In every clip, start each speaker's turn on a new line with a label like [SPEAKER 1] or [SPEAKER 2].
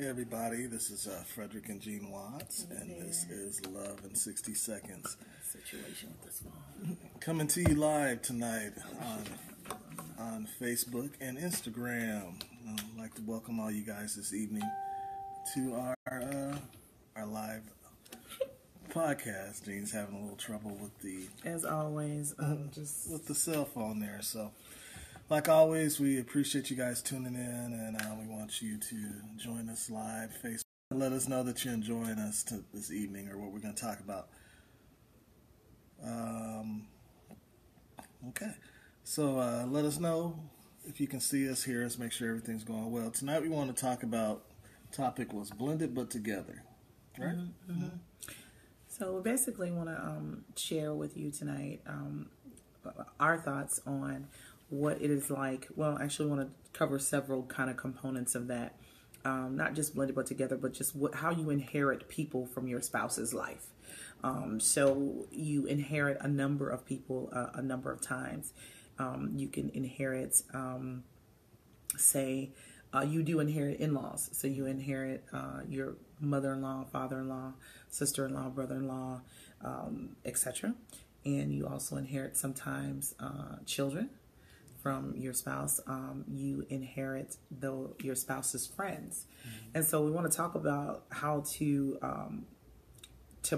[SPEAKER 1] Hey everybody, this is Frederick and Gene Watts, and this is Love in 60 Seconds.
[SPEAKER 2] Situation with this phone.
[SPEAKER 1] Coming to you live tonight on Facebook and Instagram. I'd like to welcome all you guys this evening to our live podcast. Gene's having a little trouble with the,
[SPEAKER 2] as always,
[SPEAKER 1] with the cell phone there, so. Like always, we appreciate you guys tuning in, and we want you to join us live Facebook. Let us know that you're enjoying us this evening or what we're going to talk about. Okay, so let us know if you can see us, hear us, make sure everything's going well. Tonight we want to talk about, topic was blended but together, right?
[SPEAKER 2] Mm-hmm. So we basically want to share with you tonight our thoughts on what it is like. Well, actually want to cover several kind of components of that. Not just blended but together, but just how you inherit people from your spouse's life. So you inherit a number of people a number of times. You can inherit, you do inherit in-laws. So you inherit your mother-in-law, father-in-law, sister-in-law, brother-in-law, etc. And you also inherit sometimes children from your spouse. You inherit your spouse's friends. Mm-hmm. And so we want to talk about how to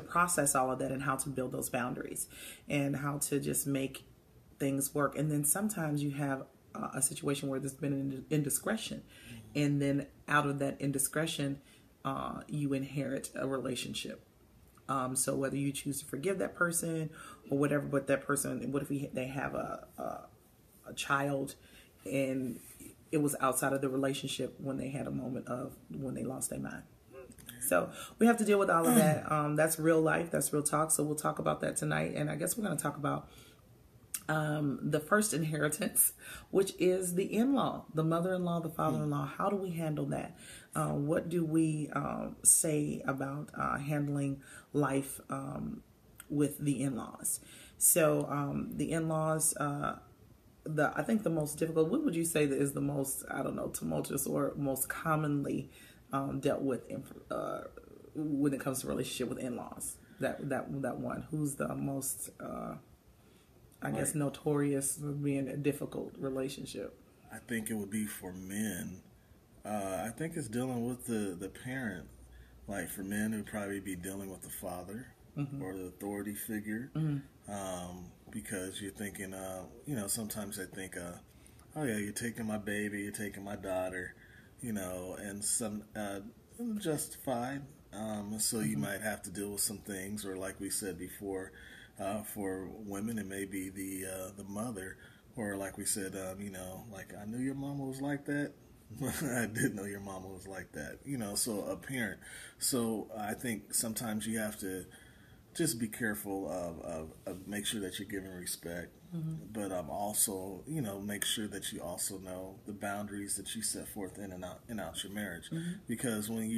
[SPEAKER 2] process all of that and how to build those boundaries and how to just make things work. And then sometimes you have a situation where there's been an indiscretion. Mm-hmm. And then out of that indiscretion, you inherit a relationship. So whether you choose to forgive that person or whatever, but that person, what if they have a child and it was outside of the relationship when they had a moment of when they lost their mind. So we have to deal with all of that. That's real life. That's real talk. So we'll talk about that tonight. And I guess we're going to talk about the first inheritance, which is the in-law, the mother-in-law, the father-in-law. How do we handle that? What do we say about handling life with the in-laws? So the in-laws, I think the most difficult, what would you say that is the most, tumultuous or most commonly dealt with when it comes to relationship with in-laws? That one, who's the most, notorious for being a difficult relationship?
[SPEAKER 1] I think it would be for men. I think it's dealing with the parent. Like for men, it would probably be dealing with the father. Mm-hmm. Or the authority figure. Mm-hmm. Because you're thinking, sometimes I think, oh yeah, you're taking my baby, you're taking my daughter, and some justified. So mm-hmm. You might have to deal with some things, or like we said before, for women, it may be the mother, or like we said, like I knew your mama was like that. I didn't know your mama was like that, so a parent. So I think sometimes you have to just be careful of make sure that you're giving respect, mm-hmm. but also, make sure that you also know the boundaries that you set forth in and out your marriage. Mm-hmm. Because when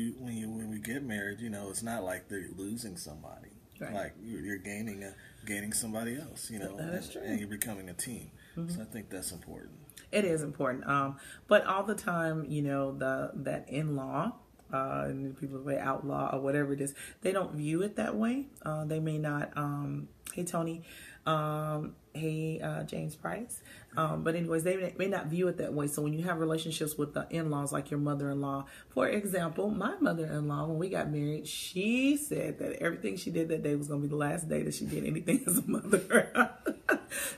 [SPEAKER 1] we get married, it's not like they're losing somebody. Right. Like you're gaining somebody else,
[SPEAKER 2] That's true.
[SPEAKER 1] And you're becoming a team. Mm-hmm. So I think that's important.
[SPEAKER 2] It is important. But all the time, that in-law, and people say outlaw or whatever it is, they don't view it that way. They may not, hey Tony, hey James Price, but anyways, they may not view it that way. So when you have relationships with the in-laws, like your mother-in-law, for example, my mother-in-law, when we got married, she said that everything she did that day was going to be the last day that she did anything as a mother.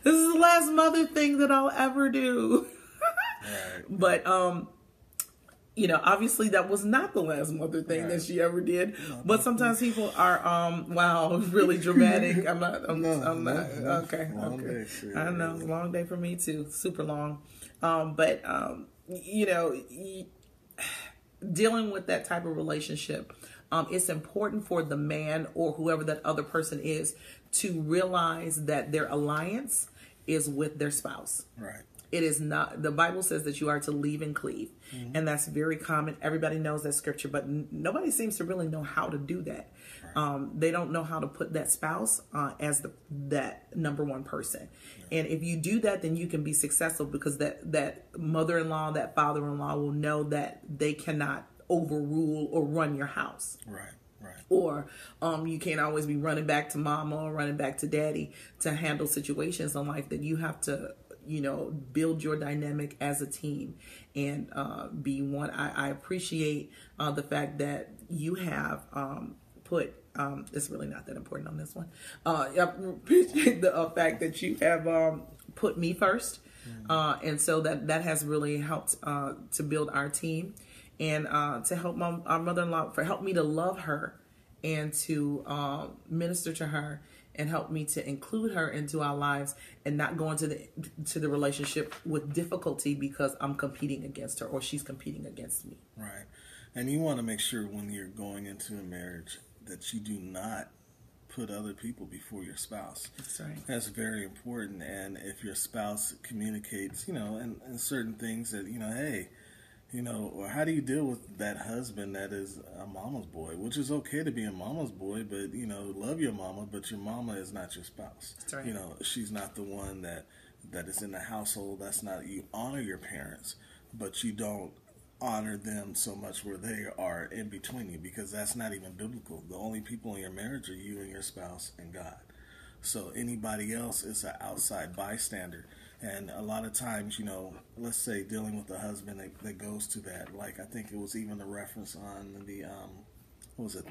[SPEAKER 2] This is the last mother thing that I'll ever do. Right. But obviously that was not the last mother thing right. that she ever did. No, but sometimes people are, really dramatic. I'm not. Okay.
[SPEAKER 1] Long day, sure.
[SPEAKER 2] I know, long day for me too. Super long. Dealing with that type of relationship, it's important for the man or whoever that other person is to realize that their alliance is with their spouse.
[SPEAKER 1] Right.
[SPEAKER 2] It is not, the Bible says that you are to leave and cleave. Mm-hmm. And that's very common. Everybody knows that scripture, but nobody seems to really know how to do that. Right. They don't know how to put that spouse as that number one person. Yeah. And if you do that, then you can be successful because that mother-in-law, that father-in-law will know that they cannot overrule or run your house.
[SPEAKER 1] Right. Right.
[SPEAKER 2] Or you can't always be running back to mama or running back to daddy to handle situations in life. That you have to, build your dynamic as a team and be one. I appreciate the fact that you have put, it's really not that important on this one. I appreciate the fact that you have put me first. And so that has really helped to build our team. And to help our mother-in-law, help me to love her and to minister to her and help me to include her into our lives and not go into the relationship with difficulty because I'm competing against her or she's competing against me.
[SPEAKER 1] Right. And you want to make sure when you're going into a marriage that you do not put other people before your spouse.
[SPEAKER 2] That's right.
[SPEAKER 1] That's very important. And if your spouse communicates, and certain things that, hey, or how do you deal with that husband that is a mama's boy, which is okay to be a mama's boy, but, love your mama, but your mama is not your spouse.
[SPEAKER 2] That's right.
[SPEAKER 1] She's not the one that is in the household. That's not, you honor your parents, but you don't honor them so much where they are in between you, because that's not even biblical. The only people in your marriage are you and your spouse and God. So anybody else is an outside bystander. And a lot of times, let's say dealing with a husband that goes to that, like I think it was even a reference on the,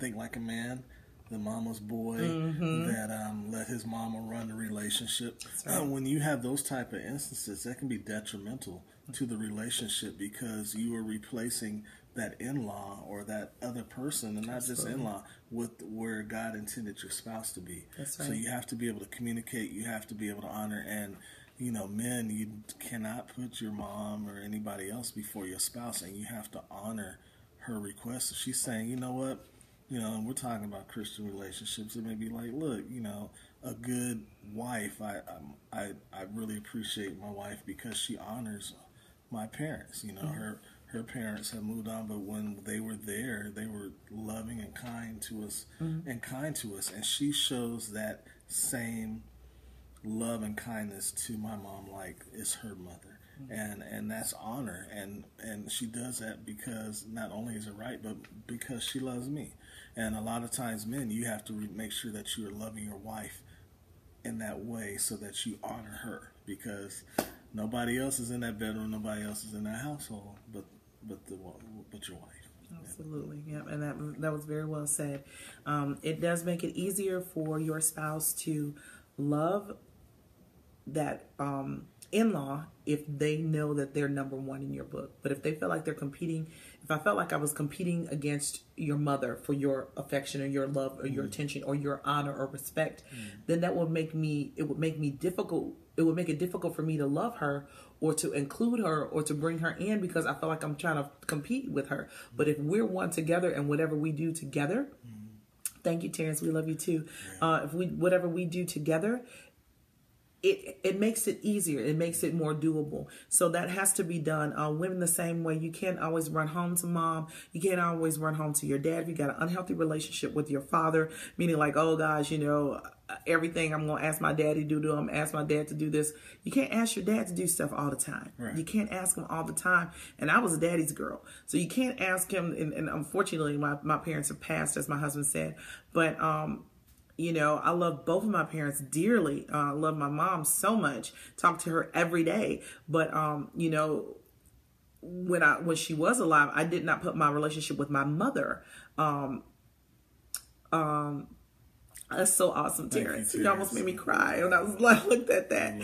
[SPEAKER 1] Think Like a Man, the mama's boy that let his mama run the relationship.
[SPEAKER 2] Right.
[SPEAKER 1] When you have those type of instances, that can be detrimental to the relationship because you are replacing that in-law or that other person, and not just in-law, with where God intended your spouse to be.
[SPEAKER 2] That's right.
[SPEAKER 1] So you have to be able to communicate, you have to be able to honor, and men, you cannot put your mom or anybody else before your spouse, and you have to honor her request. If she's saying, you know what, and we're talking about Christian relationships, it may be like, look, a good wife, I really appreciate my wife because she honors my parents. Her parents have moved on, but when they were there, they were loving and kind to us, and she shows that same love and kindness to my mom like it's her mother. And that's honor, and she does that because not only is it right, but because she loves me. And a lot of times, men, you have to make sure that you are loving your wife in that way so that you honor her, because nobody else is in that bedroom, nobody else is in that household but your wife.
[SPEAKER 2] Absolutely, yeah, and that was very well said. It does make it easier for your spouse to love that in-law if they know that they're number one in your book. But if they feel like they're competing, if I felt like I was competing against your mother for your affection or your love or your attention or your honor or respect, then it would make it difficult for me to love her or to include her or to bring her in, because I feel like I'm trying to compete with her. But if we're one together and whatever we do together, thank you, Terrence, we love you too. Whatever we do together, it makes it easier. It makes it more doable. So that has to be done. Women the same way. You can't always run home to mom. You can't always run home to your dad. If you got an unhealthy relationship with your father, meaning like, oh gosh, everything I'm going to ask my daddy to do, I'm going to ask my dad to do this. You can't ask your dad to do stuff all the time.
[SPEAKER 1] Right.
[SPEAKER 2] You can't ask him all the time. And I was a daddy's girl. So you can't ask him. And unfortunately, my parents have passed, as my husband said. But, I love both of my parents dearly. I love my mom so much. Talk to her every day. But, when she was alive, I did not put my relationship with my mother. That's so awesome, Terrence. You almost made me cry when I looked at that.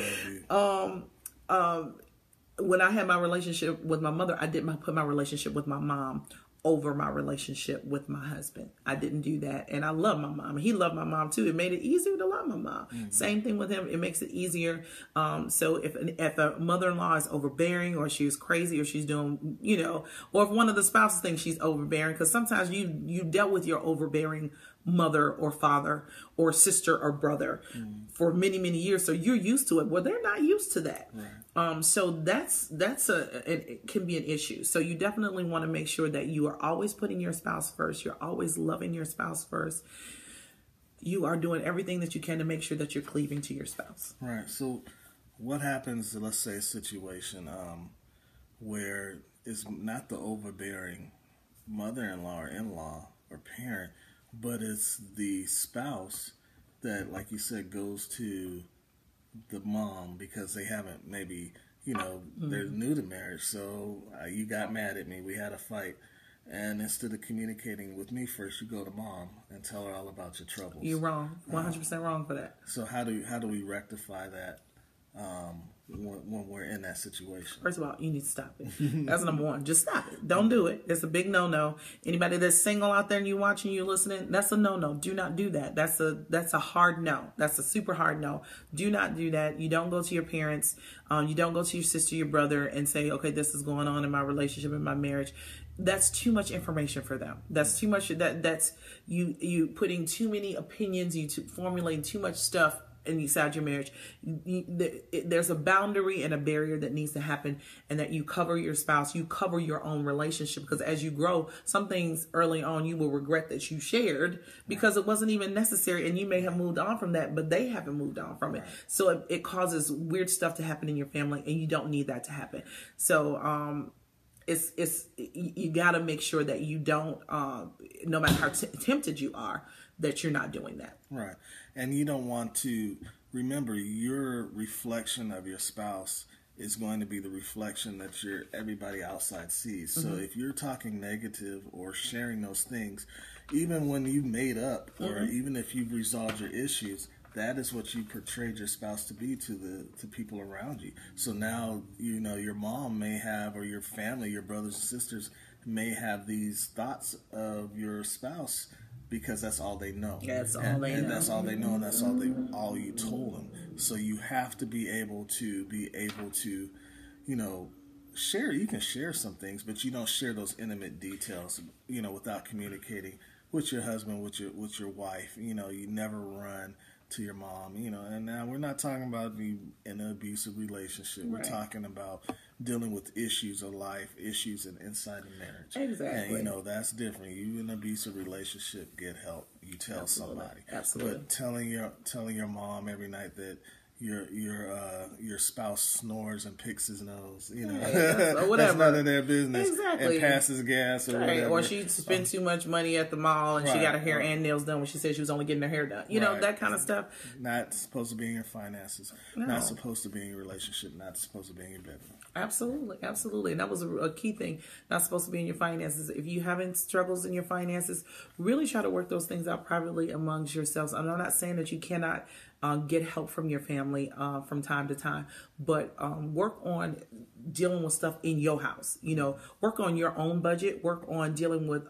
[SPEAKER 2] When I had my relationship with my mother, I didn't put my relationship with my mom over my relationship with my husband. I didn't do that. And I love my mom. He loved my mom too. It made it easier to love my mom. Same thing with him. It makes it easier. So if a mother-in-law is overbearing or she's crazy or she's doing, or if one of the spouses thinks she's overbearing, because sometimes you dealt with your overbearing mother or father or sister or brother for many, many years. So you're used to it. Well, they're not used to that. Right. So it can be an issue. So you definitely want to make sure that you are always putting your spouse first. You're always loving your spouse first. You are doing everything that you can to make sure that you're cleaving to your spouse.
[SPEAKER 1] Right. So what happens, let's say a situation where it's not the overbearing mother-in-law or in-law or parent, but it's the spouse that, like you said, goes to the mom because they haven't maybe, they're new to marriage. So you got mad at me. We had a fight. And instead of communicating with me first, you go to mom and tell her all about your troubles.
[SPEAKER 2] You're wrong. 100% wrong for that.
[SPEAKER 1] So how do we rectify that when we're in that situation?
[SPEAKER 2] First of all, you need to stop it. That's number one. Just stop it. Don't do it. It's a big no-no. Anybody that's single out there and you watching, you listening, that's a no-no. Do not do that. That's a hard no. That's a super hard no. Do not do that. You don't go to your parents. You don't go to your sister, your brother, and say, okay, this is going on in my relationship, in my marriage. That's too much information for them. That's too much. That's you putting too many opinions. You formulating too much stuff inside your marriage. There's a boundary and a barrier that needs to happen, and that you cover your spouse. You cover your own relationship, because as you grow, some things early on you will regret that you shared because it wasn't even necessary, and you may have moved on from that, but they haven't moved on from it. So it causes weird stuff to happen in your family, and you don't need that to happen. So you got to make sure that you don't, no matter how tempted you are, that you're not doing that.
[SPEAKER 1] Right. And you don't want to, remember, your reflection of your spouse is going to be the reflection that everybody outside sees. So if you're talking negative or sharing those things, even when you've made up or even if you've resolved your issues, that is what you portrayed your spouse to be to people around you. So now, your mom may have, or your family, your brothers and sisters may have these thoughts of your spouse because that's all they know.
[SPEAKER 2] That's all they know.
[SPEAKER 1] That's all they know, and that's all you told them. So you have to be able to share. You can share some things, but you don't share those intimate details, without communicating with your husband, with your wife. You never run to your mom, and now we're not talking about being in an abusive relationship. We're talking about dealing with issues of life, issues inside a marriage.
[SPEAKER 2] Exactly.
[SPEAKER 1] And, that's different. You in an abusive relationship, get help. You tell somebody.
[SPEAKER 2] Absolutely.
[SPEAKER 1] But telling your mom every night that your spouse snores and picks his nose,
[SPEAKER 2] or whatever.
[SPEAKER 1] That's none of their business.
[SPEAKER 2] Exactly.
[SPEAKER 1] And passes gas or whatever.
[SPEAKER 2] Or she spent too much money at the mall and she got her hair and nails done when she said she was only getting her hair done. That kind of stuff.
[SPEAKER 1] Not supposed to be in your finances. No. Not supposed to be in your relationship. Not supposed to be in your bedroom.
[SPEAKER 2] Absolutely. And that was a key thing. Not supposed to be in your finances. If you having struggles in your finances, really try to work those things out privately amongst yourselves. And I'm not saying that you cannot get help from your family from time to time, but work on dealing with stuff in your house. Work on your own budget. Work on dealing with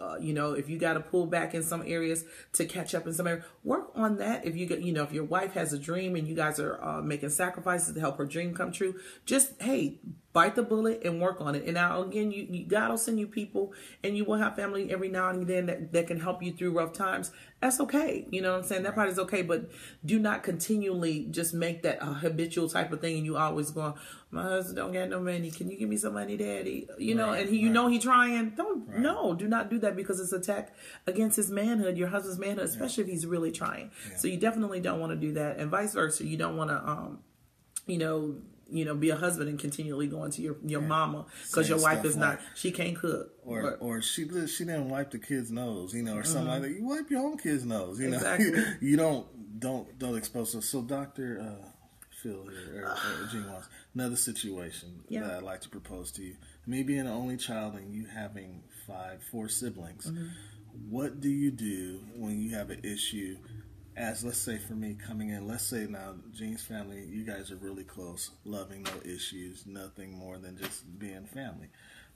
[SPEAKER 2] if you got to pull back in some areas to catch up in some areas, work on that. If if your wife has a dream and you guys are making sacrifices to help her dream come true, just, hey, bite the bullet and work on it. And now, again, God will send you people, and you will have family every now and then that can help you through rough times. That's okay. You know what I'm saying? That part is okay, but do not continually just make that a habitual type of thing, and you always going, my husband don't got no money. Can you give me some money, Daddy? And he trying. Do not do that, because it's attack against his manhood, your husband's manhood, especially if he's really trying. Yeah. So you definitely don't want to do that, and vice versa. You don't want to, be a husband and continually going to your mama because your wife is not, she can't cook.
[SPEAKER 1] Or she didn't wipe the kid's nose, or something like that. You wipe your own kid's nose,
[SPEAKER 2] Exactly.
[SPEAKER 1] You don't expose them. So Dr. Phil here, or Gene wants another situation that I'd like to propose to you. Me being an only child and you having 4 siblings, what do you do when you have an issue? As, let's say, for me coming in, let's say now Gene's family, you guys are really close, loving, no issues, nothing more than just being family.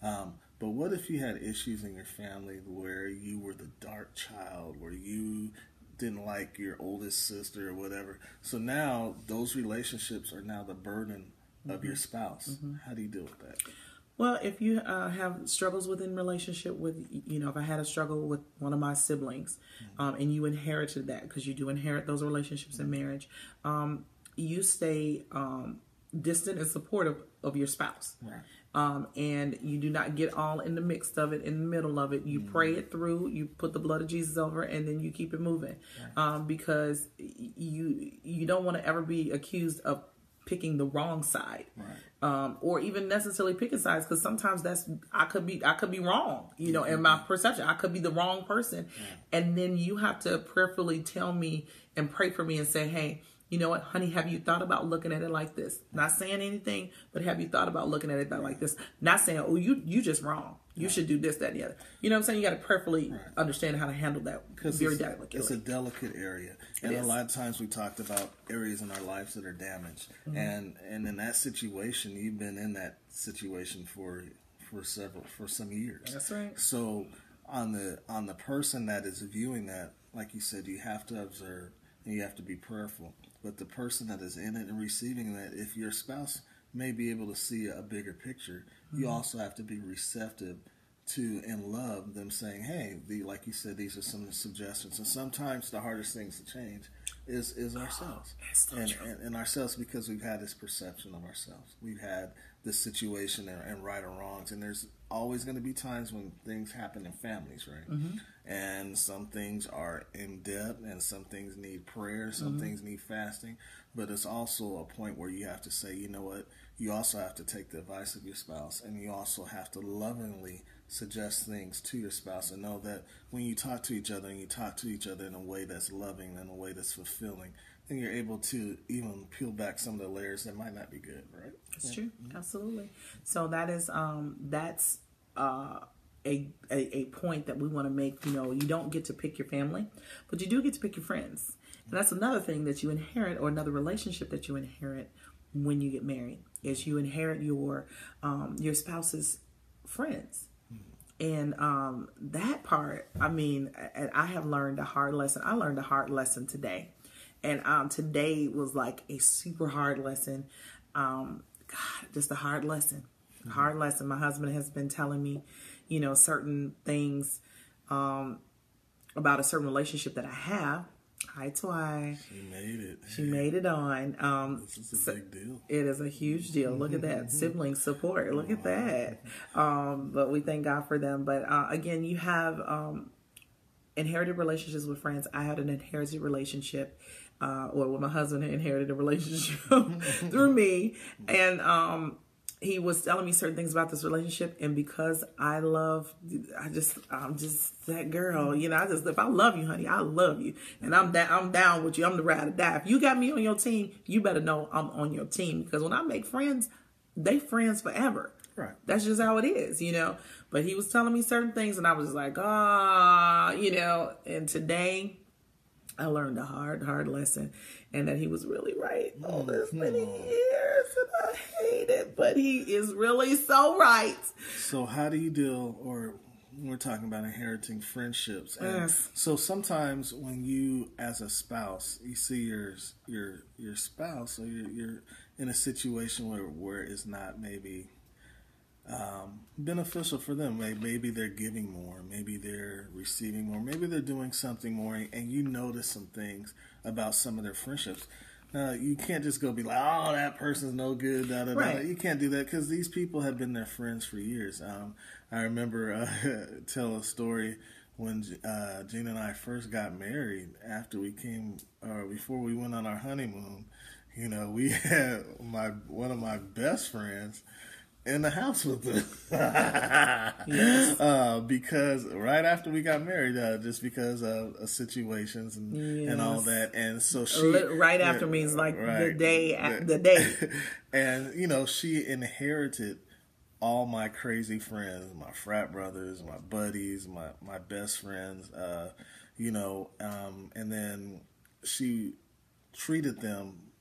[SPEAKER 1] But what if you had issues in your family where you were the dark child, where you didn't like your oldest sister or whatever? So now those relationships are now the burden of your spouse. How do you deal with that?
[SPEAKER 2] Well, if you have struggles within relationship with, if I had a struggle with one of my siblings, and you inherited that, because you do inherit those relationships in marriage, you stay distant and supportive of your spouse. Right. And you do not get all in the mix of it, in the middle of it. You pray it through, you put the blood of Jesus over, and then you keep it moving. Right. Because you don't want to ever be accused of picking the wrong side,
[SPEAKER 1] right.
[SPEAKER 2] or even necessarily picking sides, because sometimes I could be wrong, in my perception. I could be the wrong person, and then you have to prayerfully tell me and pray for me and say, hey, you know what, honey, have you thought about looking at it like this? Not saying anything, but have you thought about looking at it like this? Not saying, oh, you just wrong. You should do this, that, and the other. You know what I'm saying? You got to prayerfully understand how to handle that very delicately.
[SPEAKER 1] It's a delicate area. And a lot of times we talked about areas in our lives that are damaged. And in that situation, you've been in that situation for some years.
[SPEAKER 2] That's right.
[SPEAKER 1] So on the person that is viewing that, like you said, you have to observe and you have to be prayerful. But the person that is in it and receiving that, if your spouse may be able to see a bigger picture, you also have to be receptive to and love them saying, hey, like you said, these are some suggestions. And sometimes the hardest things to change is ourselves. And ourselves, because we've had this perception of ourselves. We've had this situation and right or wrongs. And there's always going to be times when things happen in families, right? And some things are in depth and some things need prayer, some things need fasting. But it's also a point where you have to say, you know what, you also have to take the advice of your spouse, and you also have to lovingly suggest things to your spouse, and know that when you talk to each other and you talk to each other in a way that's loving and a way that's fulfilling, then you're able to even peel back some of the layers that might not be good, right?
[SPEAKER 2] That's true. Absolutely. So that is that's a point that we want to make. You don't get to pick your family, but you do get to pick your friends. And that's another thing that you inherit, or another relationship that you inherit when you get married, is you inherit your spouse's friends. And that part, I mean, I have learned a hard lesson. I learned a hard lesson today. And today was like a super hard lesson. Just a hard lesson. Hard lesson. My husband has been telling me, certain things about a certain relationship that I have. Hi, Twy.
[SPEAKER 1] She made it.
[SPEAKER 2] She made it on.
[SPEAKER 1] This is a big deal.
[SPEAKER 2] It is a huge deal. Look at that. Sibling support. Look at that. But we thank God for them. But again, you have inherited relationships with friends. I had an inherited relationship. Well, my husband inherited a relationship through me. And he was telling me certain things about this relationship, and because I'm just that girl, if I love you, honey, I love you, and I'm down with you. I'm the ride or die. If you got me on your team, you better know I'm on your team, because when I make friends, they friends forever.
[SPEAKER 1] Right.
[SPEAKER 2] That's just how it is, But he was telling me certain things, and I was like, and today I learned a hard lesson, and that he was really right all this many years, and I hate it, but he is really so right.
[SPEAKER 1] So how do you deal, or we're talking about inheriting friendships, and
[SPEAKER 2] yes.
[SPEAKER 1] So sometimes when you, as a spouse, you see your spouse, or you're in a situation where it's not maybe beneficial for them. Maybe they're giving more, maybe they're receiving more, maybe they're doing something more, and you notice some things about some of their friendships. You can't just go be like, oh, that person's no good, da, da,
[SPEAKER 2] right.
[SPEAKER 1] da. You can't do that, because these people have been their friends for years. I remember tell a story when Gina and I first got married. After we before we went on our honeymoon, we had one of my best friends in the house with us. Yes. Because right after we got married, just because of situations and all that, and so she
[SPEAKER 2] right after means like the day.
[SPEAKER 1] And she inherited all my crazy friends, my frat brothers, my buddies, my best friends, and then she treated them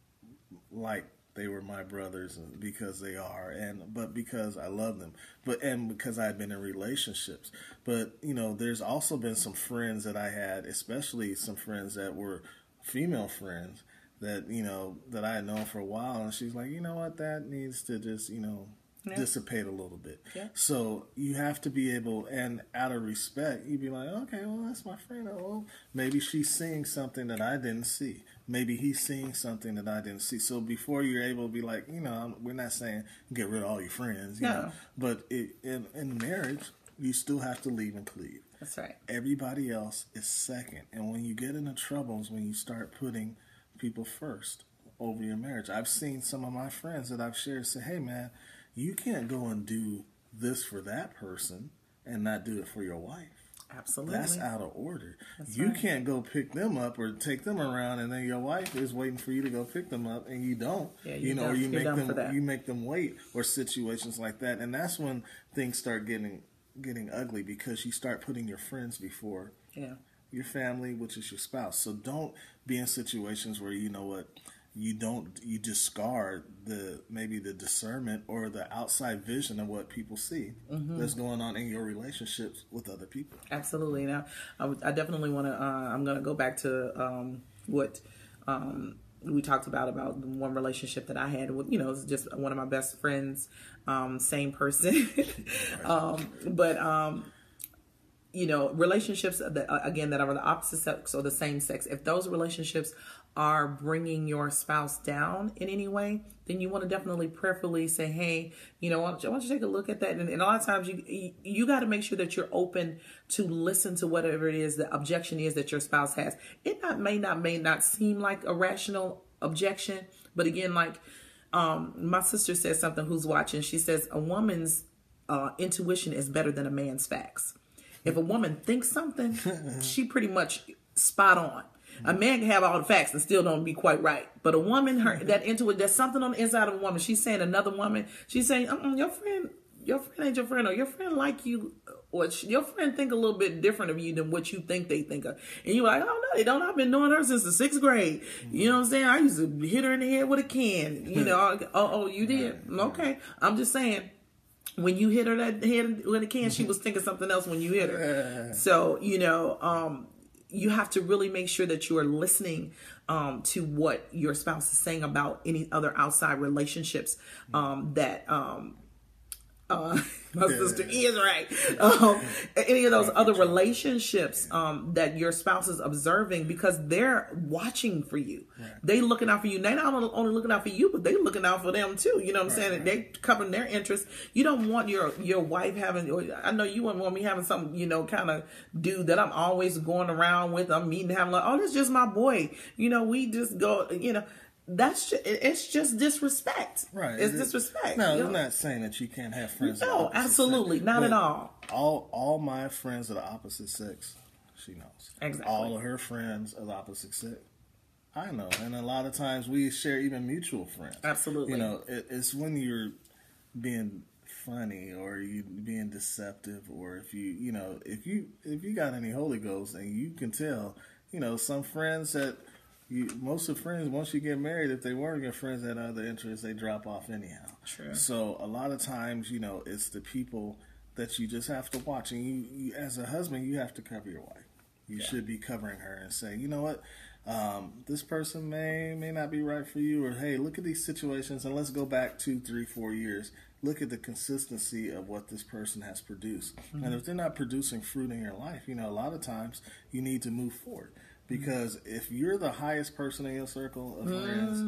[SPEAKER 1] like they were my brothers, because they are, but because I love them, and because I've been in relationships. But there's also been some friends that I had, especially some friends that were female friends that that I had known for a while, and she's like, you know what, that needs to just dissipate a little bit.
[SPEAKER 2] Yeah.
[SPEAKER 1] So you have to be able, and out of respect, you'd be like, okay, well, that's my friend. Well, maybe she's seeing something that I didn't see. Maybe he's seeing something that I didn't see. So before you're able to be like, we're not saying get rid of all your friends, know, but in marriage, you still have to leave and cleave.
[SPEAKER 2] That's right.
[SPEAKER 1] Everybody else is second. And when you get into troubles, when you start putting people first, over your marriage. I've seen some of my friends that I've shared say, hey man, you can't go and do this for that person and not do it for your wife.
[SPEAKER 2] Absolutely.
[SPEAKER 1] That's out of order.
[SPEAKER 2] That's
[SPEAKER 1] you
[SPEAKER 2] right.
[SPEAKER 1] can't go pick them up or take them around, and then your wife is waiting for you to go pick them up, and you don't.
[SPEAKER 2] Yeah,
[SPEAKER 1] or you
[SPEAKER 2] make them
[SPEAKER 1] you make them wait, or situations like that, and that's when things start getting ugly, because you start putting your friends before your family, which is your spouse. So don't be in situations where you discard maybe the discernment or the outside vision of what people see that's going on in your relationships with other people.
[SPEAKER 2] Absolutely. Now, I definitely want to. I'm going to go back to what we talked about one relationship that I had with, it's just one of my best friends, same person, but. Relationships that are the opposite sex or the same sex, if those relationships are bringing your spouse down in any way, then you want to definitely prayerfully say, hey, why don't you take a look at that? And a lot of times you got to make sure that you're open to listen to whatever it is the objection is that your spouse has. It may not seem like a rational objection, but again, like my sister says something who's watching. She says a woman's intuition is better than a man's facts. If a woman thinks something, she pretty much spot on. A man can have all the facts and still don't be quite right. But a woman, there's something on the inside of a woman. She's saying another woman, she's saying, your friend ain't your friend, or your friend like you, or your friend think a little bit different of you than what you think they think of. And you're like, oh no, they don't. I've been knowing her since the 6th grade. You know what I'm saying? I used to hit her in the head with a can. Oh, you did? Okay. I'm just saying. When you hit her that head with a can, she was thinking something else when you hit her. So, you have to really make sure that you are listening to what your spouse is saying about any other outside relationships that my sister is right. Any of those other relationships that your spouse is observing, because they're watching for you. Right. They looking out for you. They're not only looking out for you, but they looking out for them too. You know what I'm saying? Right. They covering their interests. You don't want your wife having, or I know you wouldn't want me having some, kind of dude that I'm always going around with. I'm meeting, having like, oh, that's just my boy. We just go, it's just disrespect. Right. It's disrespect.
[SPEAKER 1] No, I'm not saying that you can't have friends.
[SPEAKER 2] No, absolutely. Not at all.
[SPEAKER 1] All my friends of the opposite sex, she knows.
[SPEAKER 2] Exactly.
[SPEAKER 1] All of her friends of the opposite sex, I know. And a lot of times we share even mutual friends.
[SPEAKER 2] Absolutely.
[SPEAKER 1] It's when you're being funny or you being deceptive, or if you got any Holy Ghost, and you can tell, some friends that most of friends, once you get married, if they weren't your friends that other interests, they drop off anyhow.
[SPEAKER 2] True.
[SPEAKER 1] So a lot of times, it's the people that you just have to watch. And you as a husband, you have to cover your wife. You should be covering her and saying, you know what, this person may not be right for you, or hey, look at these situations, and let's go back 2, 3, 4 years. Look at the consistency of what this person has produced. Mm-hmm. And if they're not producing fruit in your life, a lot of times you need to move forward. Because if you're the highest person in your circle of friends,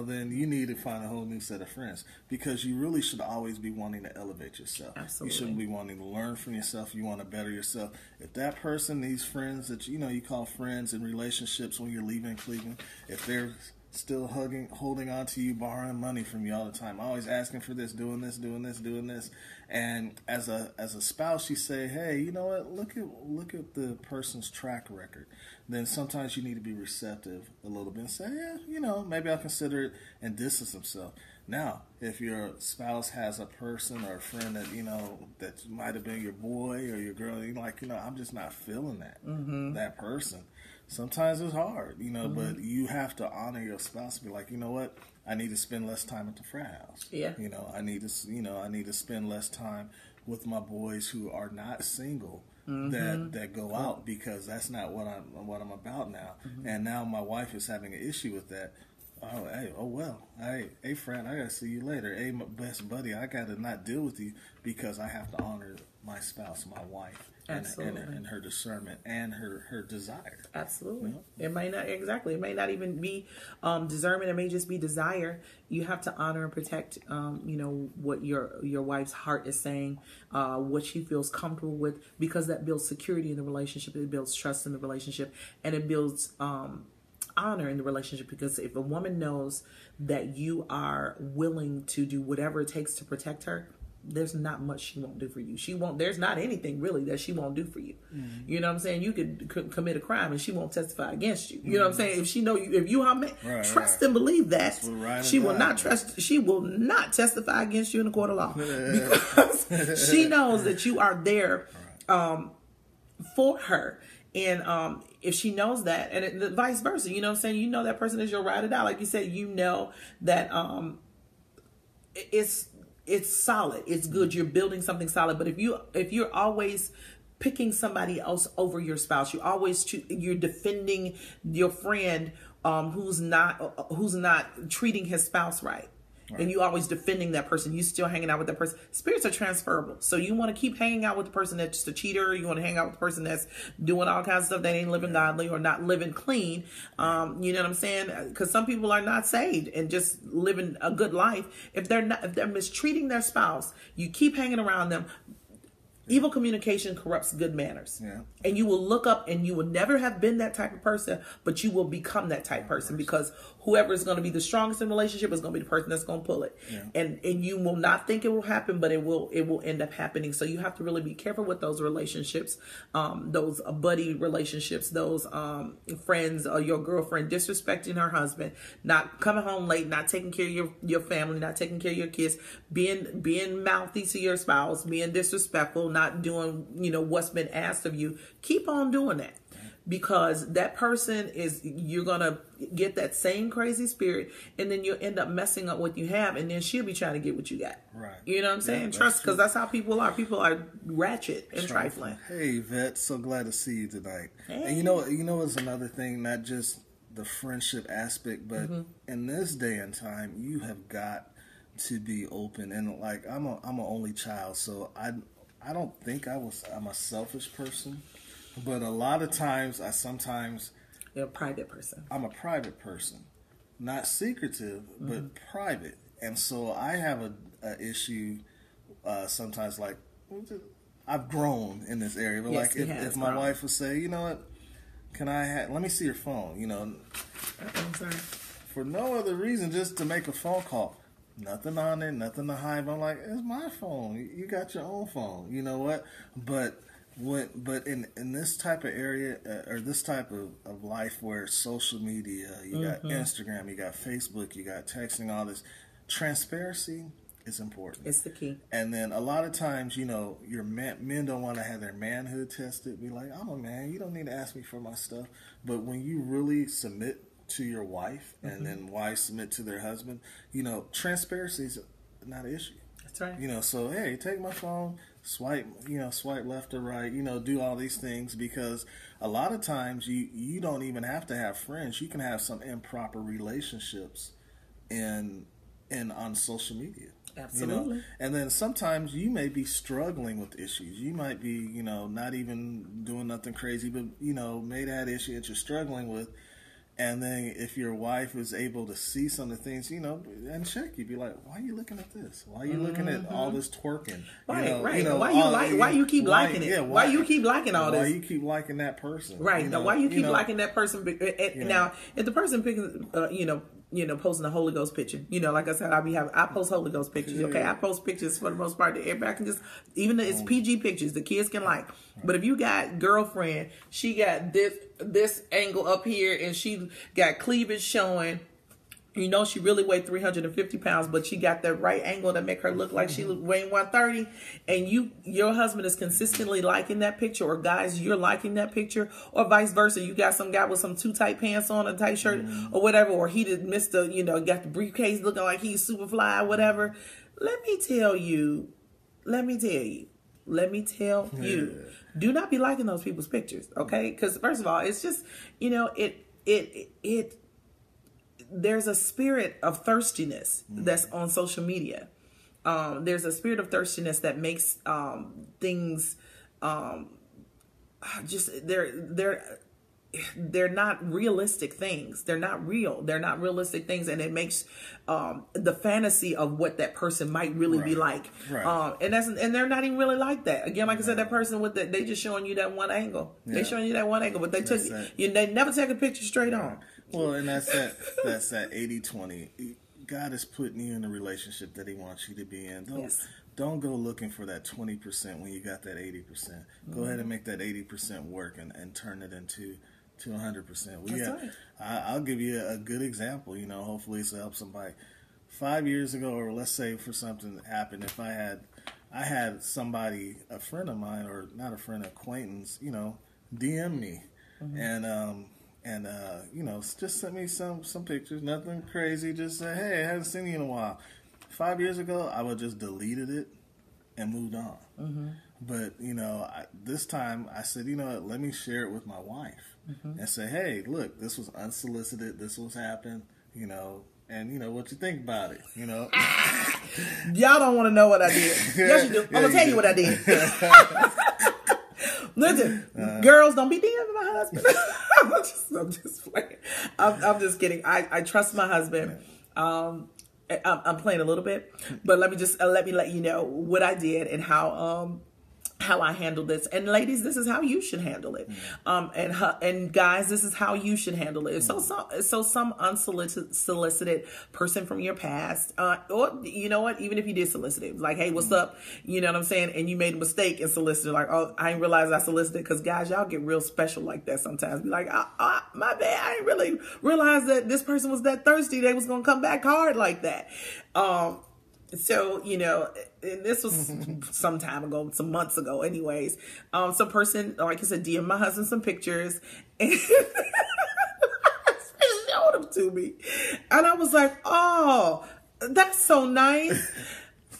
[SPEAKER 1] then you need to find a whole new set of friends. Because you really should always be wanting to elevate yourself.
[SPEAKER 2] Absolutely.
[SPEAKER 1] You shouldn't be wanting to learn from yourself. You want to better yourself. If that person, these friends that you call friends in relationships when you're leaving Cleveland, if they're still holding on to you, borrowing money from you all the time, always asking for this, doing this, and as a spouse, you say, hey, you know what? Look at the person's track record. Then sometimes you need to be receptive a little bit and say, yeah, maybe I'll consider it, and distance himself. Now, if your spouse has a person or a friend that that might have been your boy or your girl, you're like, I'm just not feeling that person. Sometimes it's hard, but you have to honor your spouse. Be like, you know what? I need to spend less time at the frat house.
[SPEAKER 2] Yeah.
[SPEAKER 1] I need to spend less time with my boys who are not single. That go out, because that's not what I'm about now. And now my wife is having an issue with that. Hey, friend, I gotta see you later. Hey, my best buddy, I gotta not deal with you because I have to honor my spouse, my wife, and her discernment and her desire.
[SPEAKER 2] Absolutely. It may not It may not even be discernment. It may just be desire. You have to honor and protect, what your wife's heart is saying, what she feels comfortable with, because that builds security in the relationship. It builds trust in the relationship, and it builds honor in the relationship, because if a woman knows that you are willing to do whatever it takes to protect her, there's not much she won't do for you. There's not anything really that she won't do for you. Mm-hmm. You know what I'm saying? You could commit a crime and she won't testify against you. You know what I'm saying? If she know you, if you her man, trust and believe that she will not testify against you in a court of law, because she knows that you are there for her. And if she knows that, and vice versa, you know what I'm saying? You know that person is your ride or die. Like you said, you know that it's solid. It's good. You're building something solid. But if you're always picking somebody else over your spouse, you're defending your friend who's not treating his spouse right. And you always defending that person, you still hanging out with that person. Spirits are transferable. So you want to keep hanging out with the person that's just a cheater. You want to hang out with the person that's doing all kinds of stuff that ain't living godly or not living clean. You know what I'm saying? Because some people are not saved and just living a good life. If they're mistreating their spouse, you keep hanging around them. Evil communication corrupts good manners. Yeah. And you will look up and you will never have been that type of person, but you will become that type of person, because whoever is going to be the strongest in the relationship is going to be the person that's going to pull it. Yeah. And you will not think it will happen, but it will end up happening. So you have to really be careful with those relationships, those buddy relationships, those friends or your girlfriend disrespecting her husband, not coming home late, not taking care of your family, not taking care of your kids, being mouthy to your spouse, being disrespectful, not doing, what's been asked of you. Keep on doing that, because that person you're going to get that same crazy spirit, and then you'll end up messing up what you have, and then she'll be trying to get what you got. Right. You know what I'm saying? Trust, because that's how people are. People are ratchet and trifling.
[SPEAKER 1] Hey, Vet, so glad to see you tonight. Hey. And you know it's another thing, not just the friendship aspect, but in this day and time, you have got to be open. And like, I'm an only child, so I don't think I'm a selfish person, but a lot of times
[SPEAKER 2] you're a private person.
[SPEAKER 1] I'm a private person, not secretive, but private. And so I have a issue sometimes, like, I've grown in this area, but yes, like if my wife would say, you know what, let me see your phone,
[SPEAKER 2] I'm sorry.
[SPEAKER 1] For no other reason, just to make a phone call. Nothing on it, nothing to hide. I'm like, it's my phone. You got your own phone. You know what? But in this type of area or this type of life where social media, you got Instagram, you got Facebook, you got texting, all this, transparency is important.
[SPEAKER 2] It's the key.
[SPEAKER 1] And then a lot of times, your men don't want to have their manhood tested. Be like, I'm a man. You don't need to ask me for my stuff. But when you really submit to your wife, and then wives submit to their husband, transparency is not an issue.
[SPEAKER 2] That's right.
[SPEAKER 1] So hey, take my phone, swipe left or right, do all these things, because a lot of times you don't even have to have friends. You can have some improper relationships on social media.
[SPEAKER 2] Absolutely.
[SPEAKER 1] And then sometimes you may be struggling with issues. You might be, not even doing nothing crazy, but may have issue that you're struggling with. And then if your wife is able to see some of the things, and check, you'd be like, why are you looking at this? Why are you looking at all this twerking?
[SPEAKER 2] Right. Why you keep liking it? Yeah, why you keep liking all this?
[SPEAKER 1] Why you keep liking that person?
[SPEAKER 2] Right. Why you keep liking that person? Now, if the person picking, posting a Holy Ghost picture, like I said, I post Holy Ghost pictures. Okay, I post pictures for the most part that everybody can even though it's PG pictures, the kids can like. But if you got girlfriend, she got this angle up here, and she got cleavage showing. She really weighed 350 pounds, but she got that right angle to make her look like she weighed 130. And your husband is consistently liking that picture, or guys, you're liking that picture, or vice versa. You got some guy with some too tight pants on, a tight shirt, or whatever, or he did miss got the briefcase looking like he's super fly, whatever. Let me tell you. Do not be liking those people's pictures, okay? Because first of all, it's just, there's a spirit of thirstiness that's on social media. There's a spirit of thirstiness that makes things just they're not realistic things. They're not real. They're not realistic things, and it makes the fantasy of what that person might really be like.
[SPEAKER 1] Right.
[SPEAKER 2] And they're not even really like that. Again, like I said, that person with they just showing you that one angle. Yeah. They showing you that one angle, but they they never take a picture straight on.
[SPEAKER 1] Well, and that's that 80-20. God is putting you in a relationship that He wants you to be in. Don't go looking for that 20% when you got that 80%. Go ahead and make that 80% work and turn it into 100%. I'll give you a good example. Hopefully it's help somebody. 5 years ago, or let's say for something that happened, if I had somebody, a friend of mine, or not a friend, acquaintance, DM me, and just send me some pictures, nothing crazy, just say, hey, I haven't seen you in a while. 5 years ago, I would just deleted it and moved on. Mm-hmm. But, this time I said, what, let me share it with my wife and say, hey, look, this was unsolicited. This was happened, and what you think about it,
[SPEAKER 2] Y'all don't want to know what I did. Yes, you do. I'm going to tell you what I did. Listen, girls, don't be DMing my husband. I'm just playing. I'm just kidding. I trust my husband. I'm playing a little bit, but let me let you know what I did and how I handled this. And ladies, this is how you should handle it. And guys, this is how you should handle it. So some unsolicited person from your past, or you know what, even if you did solicit it, like, hey, what's up? You know what I'm saying? And you made a mistake and solicited, like, oh, I didn't realize I solicited, because guys, y'all get real special like that sometimes. Be like, my bad, I didn't really realize that this person was that thirsty. They was gonna come back hard like that. So, and this was some time ago, some months ago anyways. Some person, like I said, DM my husband some pictures and showed them to me. And I was like, oh, that's so nice.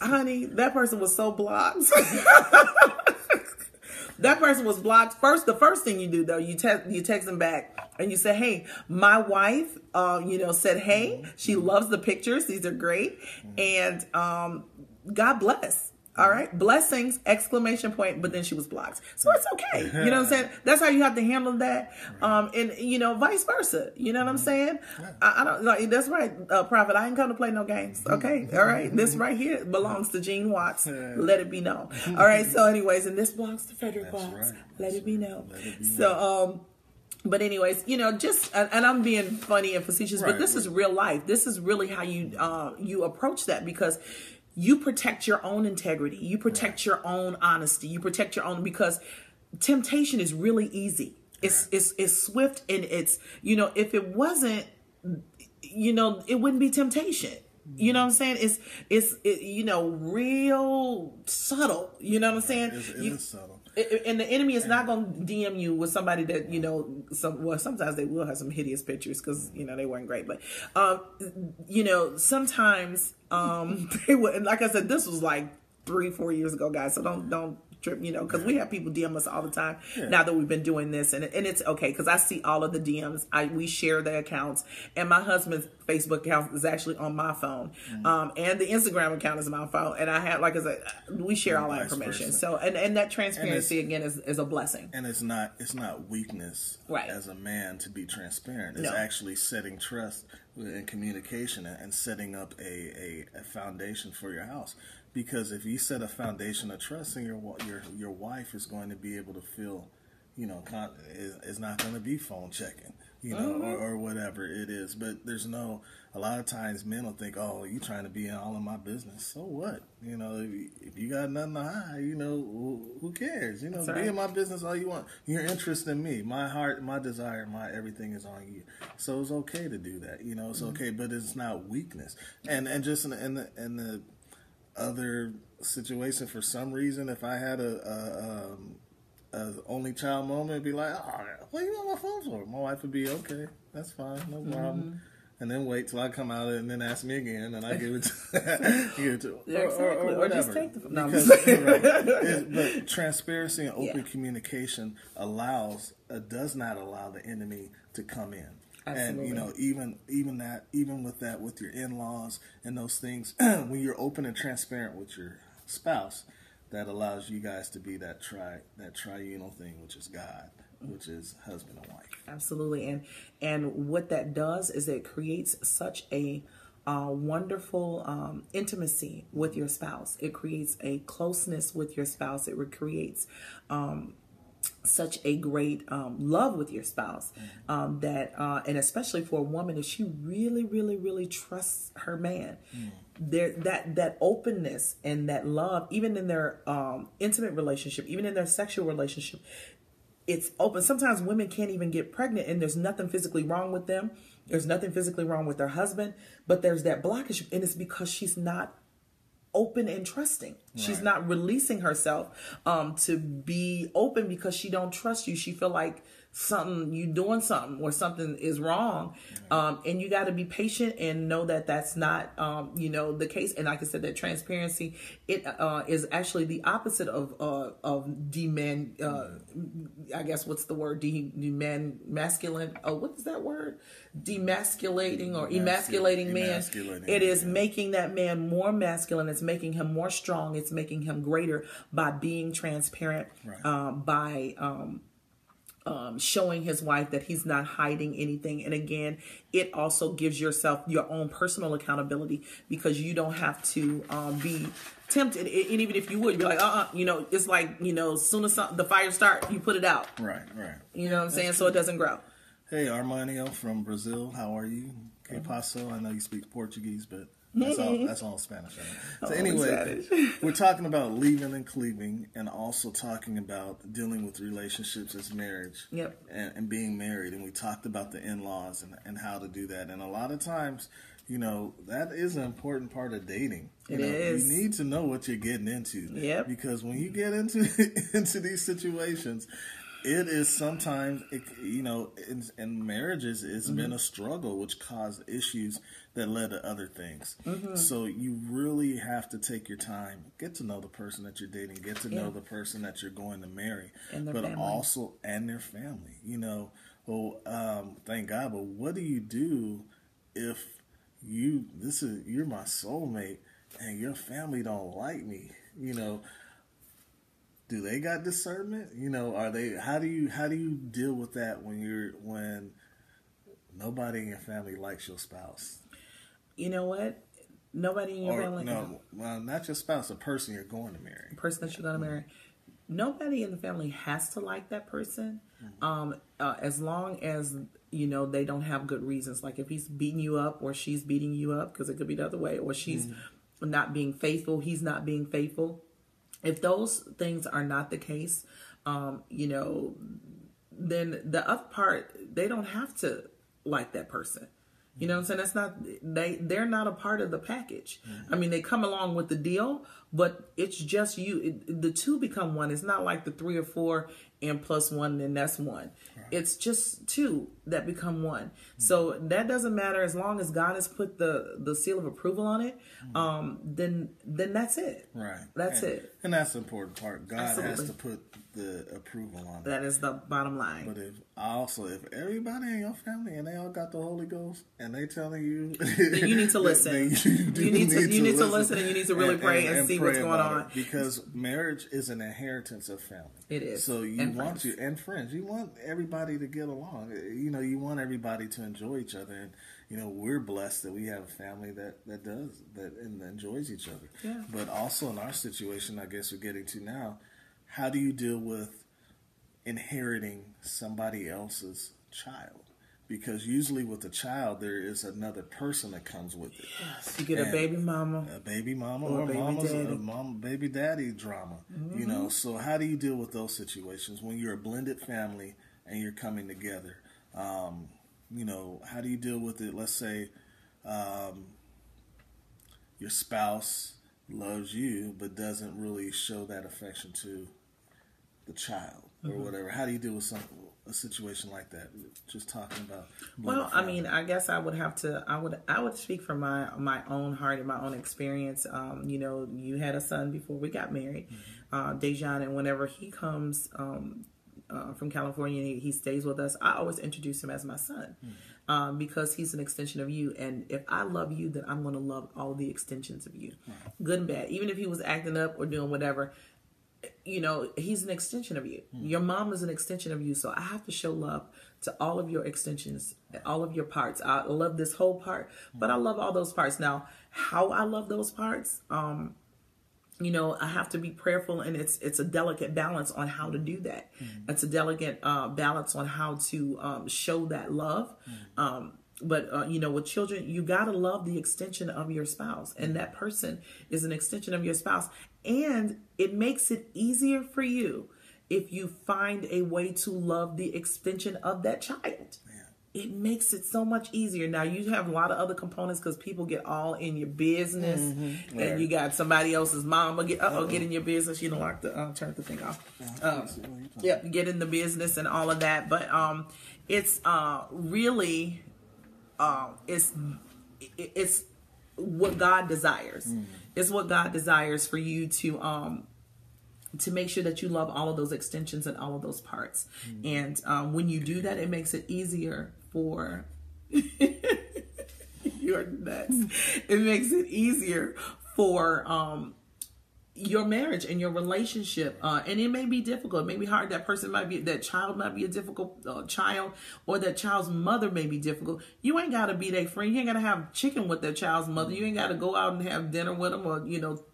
[SPEAKER 2] Honey, that person was so blocked. That person was blocked. The first thing you do, though, you text them back and you say, hey, my wife, said, hey, she loves the pictures. These are great. And God bless. All right. Blessings, ! But then she was blocked. So it's okay. You know what I'm saying? That's how you have to handle that. And, vice versa. You know what I'm saying? I don't know. That's right, Prophet. I ain't come to play no games. Okay. All right. This right here belongs to Gene Watts. Let it be known. All right. So anyways, and this belongs to Frederick Watts. Let it be known. So, but anyways, just, and I'm being funny and facetious, but this is real life. This is really how you approach that, because you protect your own integrity. You protect your own honesty. You protect your own, because temptation is really easy. It's swift, and it's, if it wasn't, it wouldn't be temptation. You know what I'm saying? It's real subtle. You know what I'm saying?
[SPEAKER 1] It is subtle.
[SPEAKER 2] And the enemy is not going to DM you with somebody that, sometimes they will have some hideous pictures because, they weren't great. But, sometimes they would, and like I said, this was like 3-4 years ago, guys. So don't trip, because we have people DM us all the time now that we've been doing this. And it's okay, because I see all of the DMs. We share the accounts. And my husband's Facebook account is actually on my phone. And the Instagram account is on my phone. And I have, like I said, we share all that information. So, and that transparency, again, is a blessing.
[SPEAKER 1] And it's not weakness as a man to be transparent. It's actually setting trust and communication and setting up a foundation for your house. Because if you set a foundation of trust, then your wife is going to be able to feel, is not going to be phone checking, or whatever it is. But a lot of times men will think, oh, you trying to be in all of my business. So what? If you got nothing to hide, who cares? Be in my business all you want. Your interest in me, my heart, my desire, my everything is on you. So it's okay to do that. It's okay, but it's not weakness. And just in the other situation, for some reason, if I had a only child moment, it'd be like, oh, what are you on my phone for? My wife would be, okay, that's fine, no problem. And then wait till I come out and then ask me again, and I give it to or
[SPEAKER 2] just take the phone.
[SPEAKER 1] But transparency and open communication does not allow the enemy to come in. Absolutely. And even with that, with your in-laws and those things, when you're open and transparent with your spouse, that allows you guys to be that triunal thing, which is God, which is husband and wife.
[SPEAKER 2] Absolutely. And what that does is it creates such a wonderful intimacy with your spouse. It creates a closeness with your spouse. It creates such a great love with your spouse that and especially for a woman, if she really, really, really trusts her man, there that openness and that love, even in their intimate relationship, even in their sexual relationship, it's open. Sometimes women can't even get pregnant and there's nothing physically wrong with them. There's nothing physically wrong with their husband, but there's that blockage, and it's because she's not open and trusting. Right. She's not releasing herself to be open because she don't trust you. She feel like you doing something or something is wrong. And you got to be patient and know that that's not, the case. And like I said, that transparency, it is actually the opposite of demand. I guess what's the word? Masculine. Oh, what is that word? Demasculating or emasculating man. It is making that man more masculine. It's making him more strong. It's making him greater by being transparent, by showing his wife that he's not hiding anything. And again, it also gives yourself your own personal accountability because you don't have to be tempted. And even if you would, you're like, it's like, as soon as the fire starts, you put it out.
[SPEAKER 1] Right.
[SPEAKER 2] You know what I'm saying? True. So it doesn't grow.
[SPEAKER 1] Hey, Armanio from Brazil. How are you? Que paso? I know you speak Portuguese, but that's all Spanish. So anyway, we're talking about leaving and cleaving, and also talking about dealing with relationships as marriage, and being married. And we talked about the in-laws and how to do that. And a lot of times, that is an important part of dating.
[SPEAKER 2] It is.
[SPEAKER 1] You need to know what you're getting into.
[SPEAKER 2] Yep.
[SPEAKER 1] Because when you get into these situations, it is sometimes, in marriages, it's been a struggle, which caused issues that led to other things. So you really have to take your time, get to know the person that you're dating, get to know the person that you're going to marry,
[SPEAKER 2] and their family.
[SPEAKER 1] Also and their family. Thank God. But what do you do if you're my soulmate and your family don't like me? Do they got discernment? Are they? How do you deal with that when nobody in your family likes your spouse?
[SPEAKER 2] You know what? Nobody in your family.
[SPEAKER 1] No, well, not your spouse. A person you're going to marry.
[SPEAKER 2] A person that you're going to marry. Nobody in the family has to like that person, as long as they don't have good reasons. Like if he's beating you up or she's beating you up, because it could be the other way, or she's not being faithful, he's not being faithful. If those things are not the case, then the other part, they don't have to like that person. You know what I'm saying? That's not, they're not a part of the package. I mean, they come along with the deal, but it's just you. The two become one. It's not like the 3 or 4 and plus 1, and that's 1. Right. It's just 2 that become 1. So that doesn't matter as long as God has put the seal of approval on it. Then that's it.
[SPEAKER 1] Right.
[SPEAKER 2] That's it.
[SPEAKER 1] And that's the important part. God has to put the approval on it.
[SPEAKER 2] That is the bottom line.
[SPEAKER 1] But if everybody in your family and they all got the Holy Ghost and they telling you,
[SPEAKER 2] then you need to listen. You need to listen, and you need to really pray and see what's going on.
[SPEAKER 1] Because marriage is an inheritance of family.
[SPEAKER 2] It is.
[SPEAKER 1] So and friends. You want everybody to get along. You want everybody to enjoy each other. And we're blessed that we have a family that enjoys each other.
[SPEAKER 2] Yeah.
[SPEAKER 1] But also in our situation, I guess we're getting to now, how do you deal with inheriting somebody else's child? Because usually with a child, there is another person that comes with it.
[SPEAKER 2] Yes, you get a baby mama.
[SPEAKER 1] A baby mama or baby daddy drama. So how do you deal with those situations when you're a blended family and you're coming together? How do you deal with it? Let's say your spouse loves you but doesn't really show that affection to the child or whatever. How do you deal with a situation like that? Just talking about.
[SPEAKER 2] Well, I mean, I guess I would have to. I would speak from my own heart and my own experience. You had a son before we got married, Dejan, and whenever he comes from California, he stays with us. I always introduce him as my son because he's an extension of you. And if I love you, then I'm going to love all the extensions of you, good and bad. Even if he was acting up or doing whatever. he's an extension of you. Your mom is an extension of you. So I have to show love to all of your extensions, all of your parts. I love this whole part, but I love all those parts. Now, how I love those parts, I have to be prayerful, and it's a delicate balance on how to do that. It's a delicate balance on how to show that love. But with children, you got to love the extension of your spouse, and that person is an extension of your spouse. And it makes it easier for you if you find a way to love the extension of that child. It makes it so much easier. Now, you have a lot of other components because people get all in your business, and you got somebody else's mama get in your business. You don't like to turn the thing off. Get in the business and all of that. But it's really it's what God desires. It's what God desires for you to make sure that you love all of those extensions and all of those parts. And when you do that, it makes it easier for you're nuts. It makes it easier for your marriage and your relationship. And it may be difficult. It may be hard. That child might be a difficult child, or that child's mother may be difficult. You ain't got to be their friend. You ain't got to have chicken with that child's mother. You ain't got to go out and have dinner with them, or,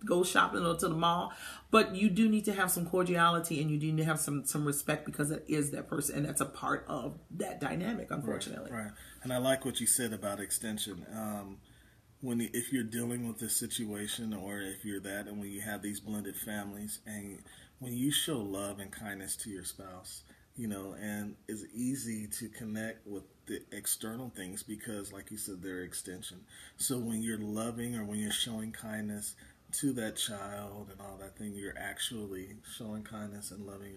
[SPEAKER 2] go shopping or to the mall. But you do need to have some cordiality, and you do need to have some respect, because it is that person, and that's a part of that dynamic, unfortunately.
[SPEAKER 1] Right. And I like what you said about extension. If you're dealing with this situation, or if you're that, and when you have these blended families, and when you show love and kindness to your spouse, and it's easy to connect with the external things, because, like you said, they're extension. So when you're loving, or when you're showing kindness to that child and all that thing, you're actually showing kindness and loving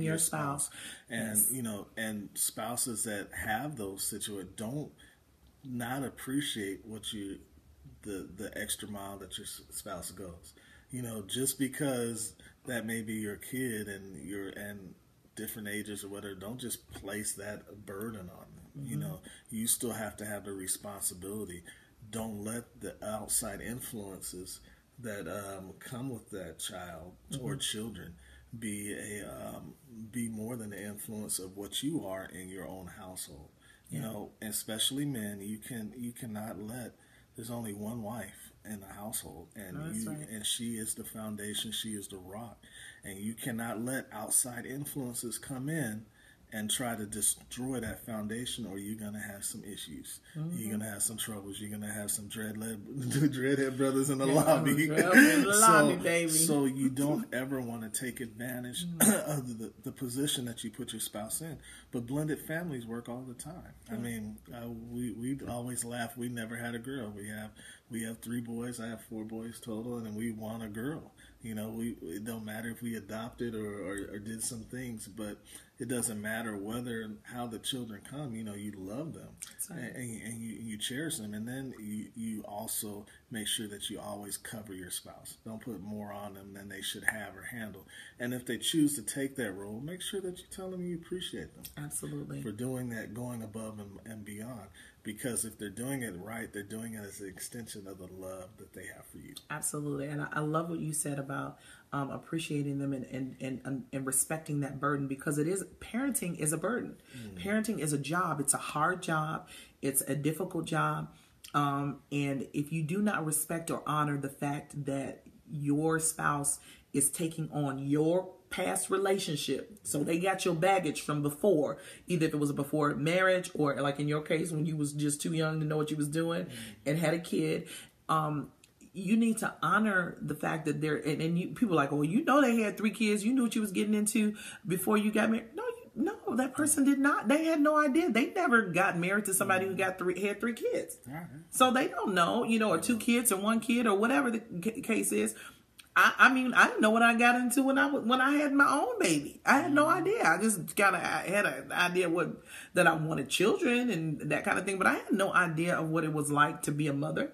[SPEAKER 1] your spouse. And yes. And spouses that have those situations don't not appreciate the extra mile that your spouse goes. Just because that may be your kid, and you're in different ages or whatever, don't just place that burden on them. You still have to have the responsibility. Don't let the outside influences that come with that child or children be more than the influence of what you are in your own household. Especially men, you cannot let. There's only one wife in the household, and and she is the foundation. She is the rock, and you cannot let outside influences come in and try to destroy that foundation, or you're going to have some issues. You're going to have some troubles. You're going to have some dreadhead brothers in the lobby. So you don't ever want to take advantage of the position that you put your spouse in. But blended families work all the time. I mean, we always laugh. We never had a girl. We have 3 boys. I have 4 boys total, and then we want a girl. It don't matter if we adopted or did some things, but it doesn't matter how the children come. You love them, and you cherish them, and then you also make sure that you always cover your spouse. Don't put more on them than they should have or handle. And if they choose to take that role, make sure that you tell them you appreciate them.
[SPEAKER 2] Absolutely.
[SPEAKER 1] For doing that, going above and beyond. Because if they're doing it right, they're doing it as an extension of the love that they have for you.
[SPEAKER 2] Absolutely. And I love what you said about appreciating them and respecting that burden, because parenting is a burden. Parenting is a job. It's a hard job. It's a difficult job. And if you do not respect or honor the fact that your spouse is taking on your past relationship, so they got your baggage from before, either if it was before marriage, or like in your case when you was just too young to know what you was doing and had a kid, you need to honor the fact that people are like, oh, they had 3 kids, you knew what you was getting into before you got married. No, that person did not. They had no idea. They never got married to somebody who had 3 kids. So they don't know, or 2 kids or 1 kid or whatever the case is. I mean, I didn't know what I got into when I had my own baby. I had no idea. I just kind of had an idea that I wanted children and that kind of thing, but I had no idea of what it was like to be a mother.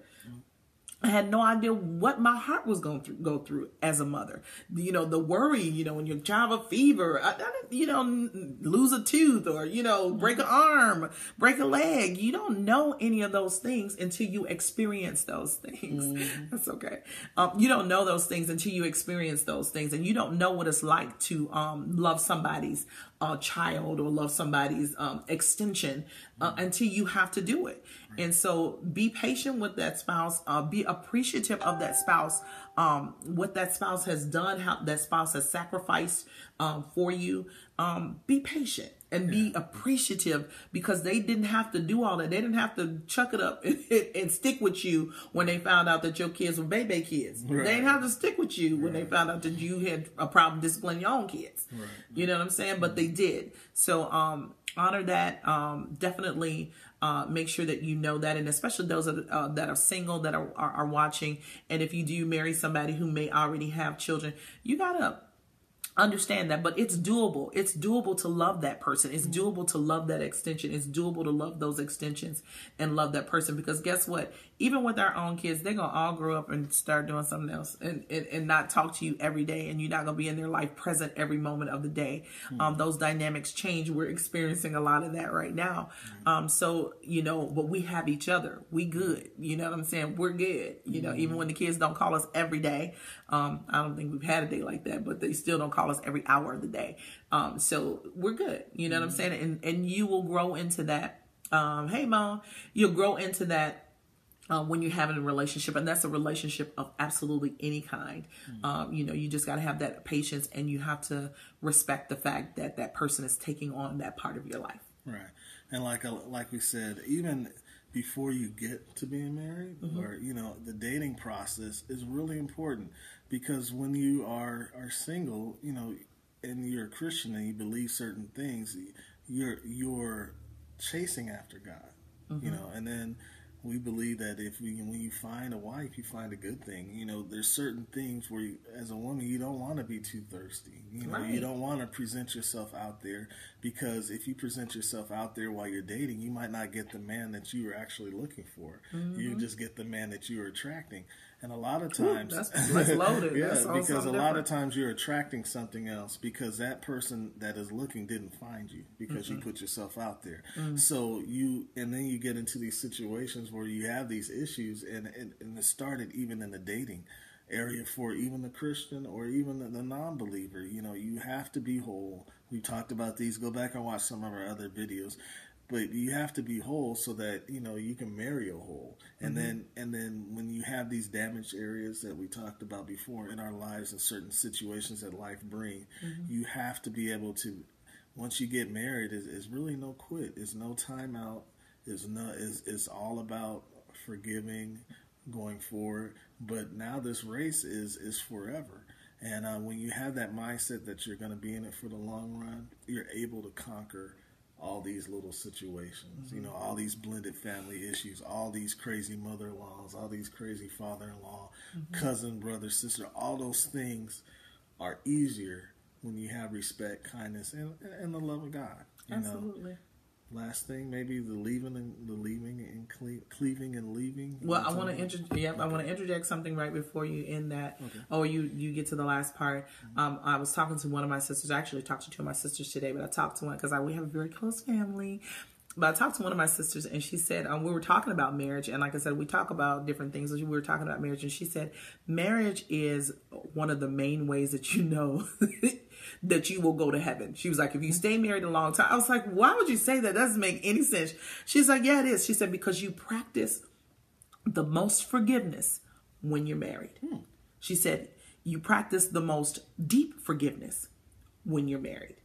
[SPEAKER 2] I had no idea what my heart was going to go through as a mother. You know, the worry, you know, when your child have a fever, you know, lose a tooth or, you know, break an arm, break a leg. You don't know any of those things until you experience those things. That's okay. You don't know those things until you experience those things. And you don't know what it's like to love somebody's child or love somebody's extension until you have to do it. And so be patient with that spouse, be appreciative of that spouse, what that spouse has done, how that spouse has sacrificed for you. Be patient and be appreciative because they didn't have to do all that. They didn't have to chuck it up and stick with you when they found out that your kids were baby kids. Right. They didn't have to stick with you when they found out that you had a problem disciplining your own kids. Right. You know what I'm saying? But they did. So honor that. Definitely make sure that you know that, and especially those that are single that are watching. And if you do marry somebody who may already have children, you gotta understand that, but it's doable. It's doable to love that person. It's doable to love that extension. It's doable to love those extensions and love that person, because guess what? Even with our own kids, they're going to all grow up and start doing something else and not talk to you every day. And you're not going to be in their life present every moment of the day. Those dynamics change. We're experiencing a lot of that right now. So, you know, but we have each other. We good. You know what I'm saying? We're good. You know, even when the kids don't call us every day. I don't think we've had a day like that, but they still don't call us every hour of the day. So we're good. You know what I'm saying? And you will grow into that. Hey, Mom, you'll grow into that when you're having a relationship. And that's a relationship of absolutely any kind. You know, you just got to have that patience, and you have to respect the fact that that person is taking on that part of your life.
[SPEAKER 1] Right. And like we said, even before you get to being married, or, you know, the dating process is really important, because when you are single, you know, and you're a Christian and you believe certain things, you're chasing after God, you know, and then we believe that when you find a wife, you find a good thing. You know, there's certain things where as a woman, you don't want to be too thirsty. You know, you don't want to present yourself out there, because if you present yourself out there while you're dating, you might not get the man that you were actually looking for. You just get the man that you were attracting. And a lot of times,
[SPEAKER 2] that's loaded.
[SPEAKER 1] Yeah, because a lot of times you're attracting something else, because that person that is looking didn't find you, because you put yourself out there. So and then you get into these situations where you have these issues, and it started even in the dating area for even the Christian or even the non-believer. You know, you have to be whole. We talked about these. Go back and watch some of our other videos. But you have to be whole so that, you know, you can marry a whole. And then when you have these damaged areas that we talked about before in our lives and certain situations that life bring, you have to be able to, once you get married, it's really no quit. It's no time out. It's all about forgiving, going forward. But now this race is forever. And when you have that mindset that you're going to be in it for the long run, you're able to conquer all these little situations, you know, all these blended family issues, all these crazy mother-in-laws, all these crazy father-in-law, cousin, brother, sister. All those things are easier when you have respect, kindness, and the love of God.
[SPEAKER 2] Absolutely.
[SPEAKER 1] Know? Last thing, maybe the leaving and cleaving and leaving.
[SPEAKER 2] Well, I want to interject something right before you end that. Okay. Oh, you get to the last part. I was talking to one of my sisters. I actually talked to two of my sisters today, but I talked to one because we have a very close family. But I talked to one of my sisters, and she said, we were talking about marriage. And like I said, we talk about different things. We were talking about marriage, and she said, marriage is one of the main ways that you know that you will go to heaven. She was like, if you stay married a long time. I was like, why would you say that? That doesn't make any sense. She's like, yeah, it is. She said, because you practice the most forgiveness when you're married. She said, you practice the most deep forgiveness when you're married.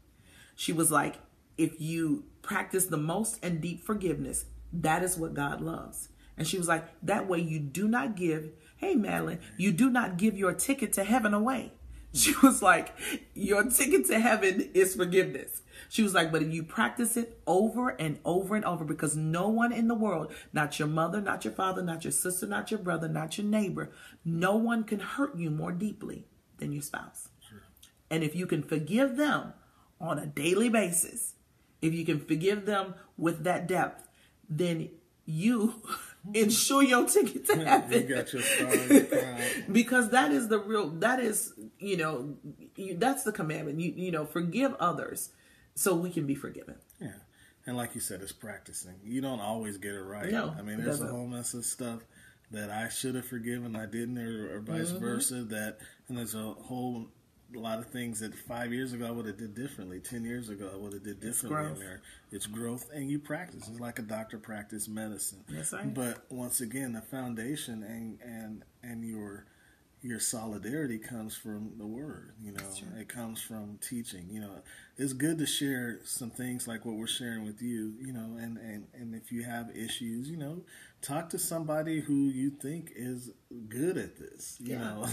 [SPEAKER 2] She was like, if you practice the most and deep forgiveness, that is what God loves. And she was like, that way you do not give, hey, Madeline, you do not give your ticket to heaven away. She was like, your ticket to heaven is forgiveness. She was like, but if you practice it over and over and over, because no one in the world, not your mother, not your father, not your sister, not your brother, not your neighbor, no one can hurt you more deeply than your spouse. Sure. And if you can forgive them on a daily basis, if you can forgive them with that depth, then you ensure your ticket to heaven.
[SPEAKER 1] You got your star in the crown.
[SPEAKER 2] Because that is that's the commandment. You know, forgive others so we can be forgiven.
[SPEAKER 1] Yeah. And like you said, it's practicing. You don't always get it right.
[SPEAKER 2] No,
[SPEAKER 1] I mean, there's a whole mess of stuff that I should have forgiven, I didn't, or vice versa. And there's a whole lot of things that 5 years ago I would have did differently. 10 years ago I would have did differently in there. It's growth, and you practice. It's like a doctor practice medicine.
[SPEAKER 2] That's right.
[SPEAKER 1] But once again, the foundation and your solidarity comes from the word. You know, it comes from teaching. You know, it's good to share some things like what we're sharing with you. You know, and if you have issues, you know, talk to somebody who you think is good at this. You know,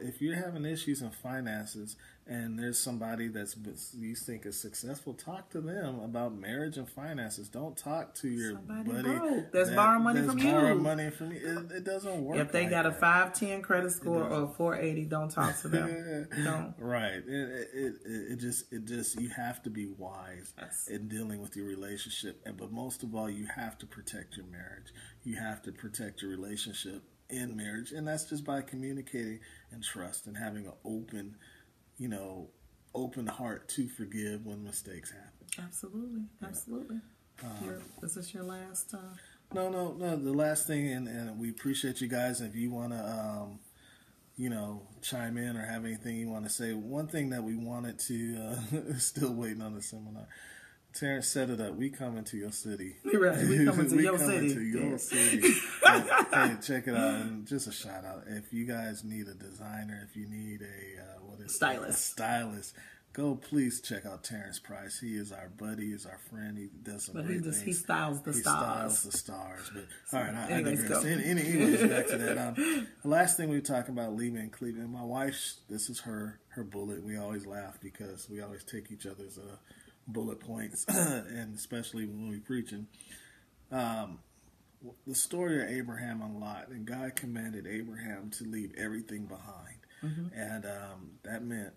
[SPEAKER 1] if you're having issues in finances and there's somebody you think is successful, talk to them about marriage and finances. Don't talk to your buddy
[SPEAKER 2] that's borrowing money from you.
[SPEAKER 1] Borrow money from you. It doesn't work.
[SPEAKER 2] If they got a 510 credit score or 480, don't talk to them. Don't.
[SPEAKER 1] Right. It just you have to be wise in dealing with your relationship, but most of all, you have to protect your marriage. You have to protect your relationship in marriage, and that's just by communicating and trust and having an open heart to forgive when mistakes happen.
[SPEAKER 2] Absolutely. Is this your last?
[SPEAKER 1] No. The last thing, and we appreciate you guys. If you want to, chime in or have anything you want to say, one thing that we wanted to, still waiting on the seminar. Terrence set it up. We coming to your city.
[SPEAKER 2] Right. We coming to your city.
[SPEAKER 1] To your city. Hey, check it out. And just a shout out. If you guys need a designer, if you need a stylist, go please check out Terrence Price. He is our buddy. He's our friend. He does some great things.
[SPEAKER 2] He styles the stars.
[SPEAKER 1] But all right, I digress. Anyways, back to that. The last thing we were talking about, leaving in Cleveland. My wife, this is her bullet. We always laugh because we always take each other's bullet points, and especially when we're preaching. The story of Abraham and Lot, and God commanded Abraham to leave everything behind, and that meant,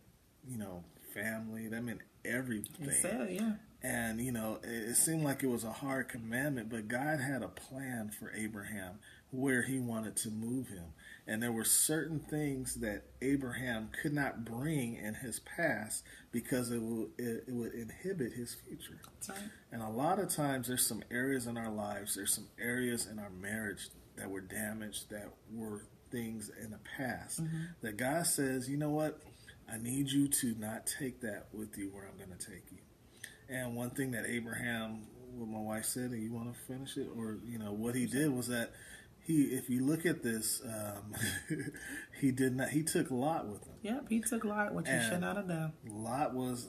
[SPEAKER 1] family. That meant everything.
[SPEAKER 2] He said, yeah.
[SPEAKER 1] And it seemed like it was a hard commandment, but God had a plan for Abraham where He wanted to move him. And there were certain things that Abraham could not bring in his past because it would inhibit his future.
[SPEAKER 2] That's right.
[SPEAKER 1] And a lot of times there's some areas in our lives, there's some areas in our marriage that were damaged, that were things in the past, that God says, you know what? I need you to not take that with you where I'm going to take you. And one thing that Abraham, what my wife said, and you want to finish it? Or, what he did was that if you look at this, he took Lot with him.
[SPEAKER 2] Yep, he took Lot, which he should not have done.
[SPEAKER 1] Lot was,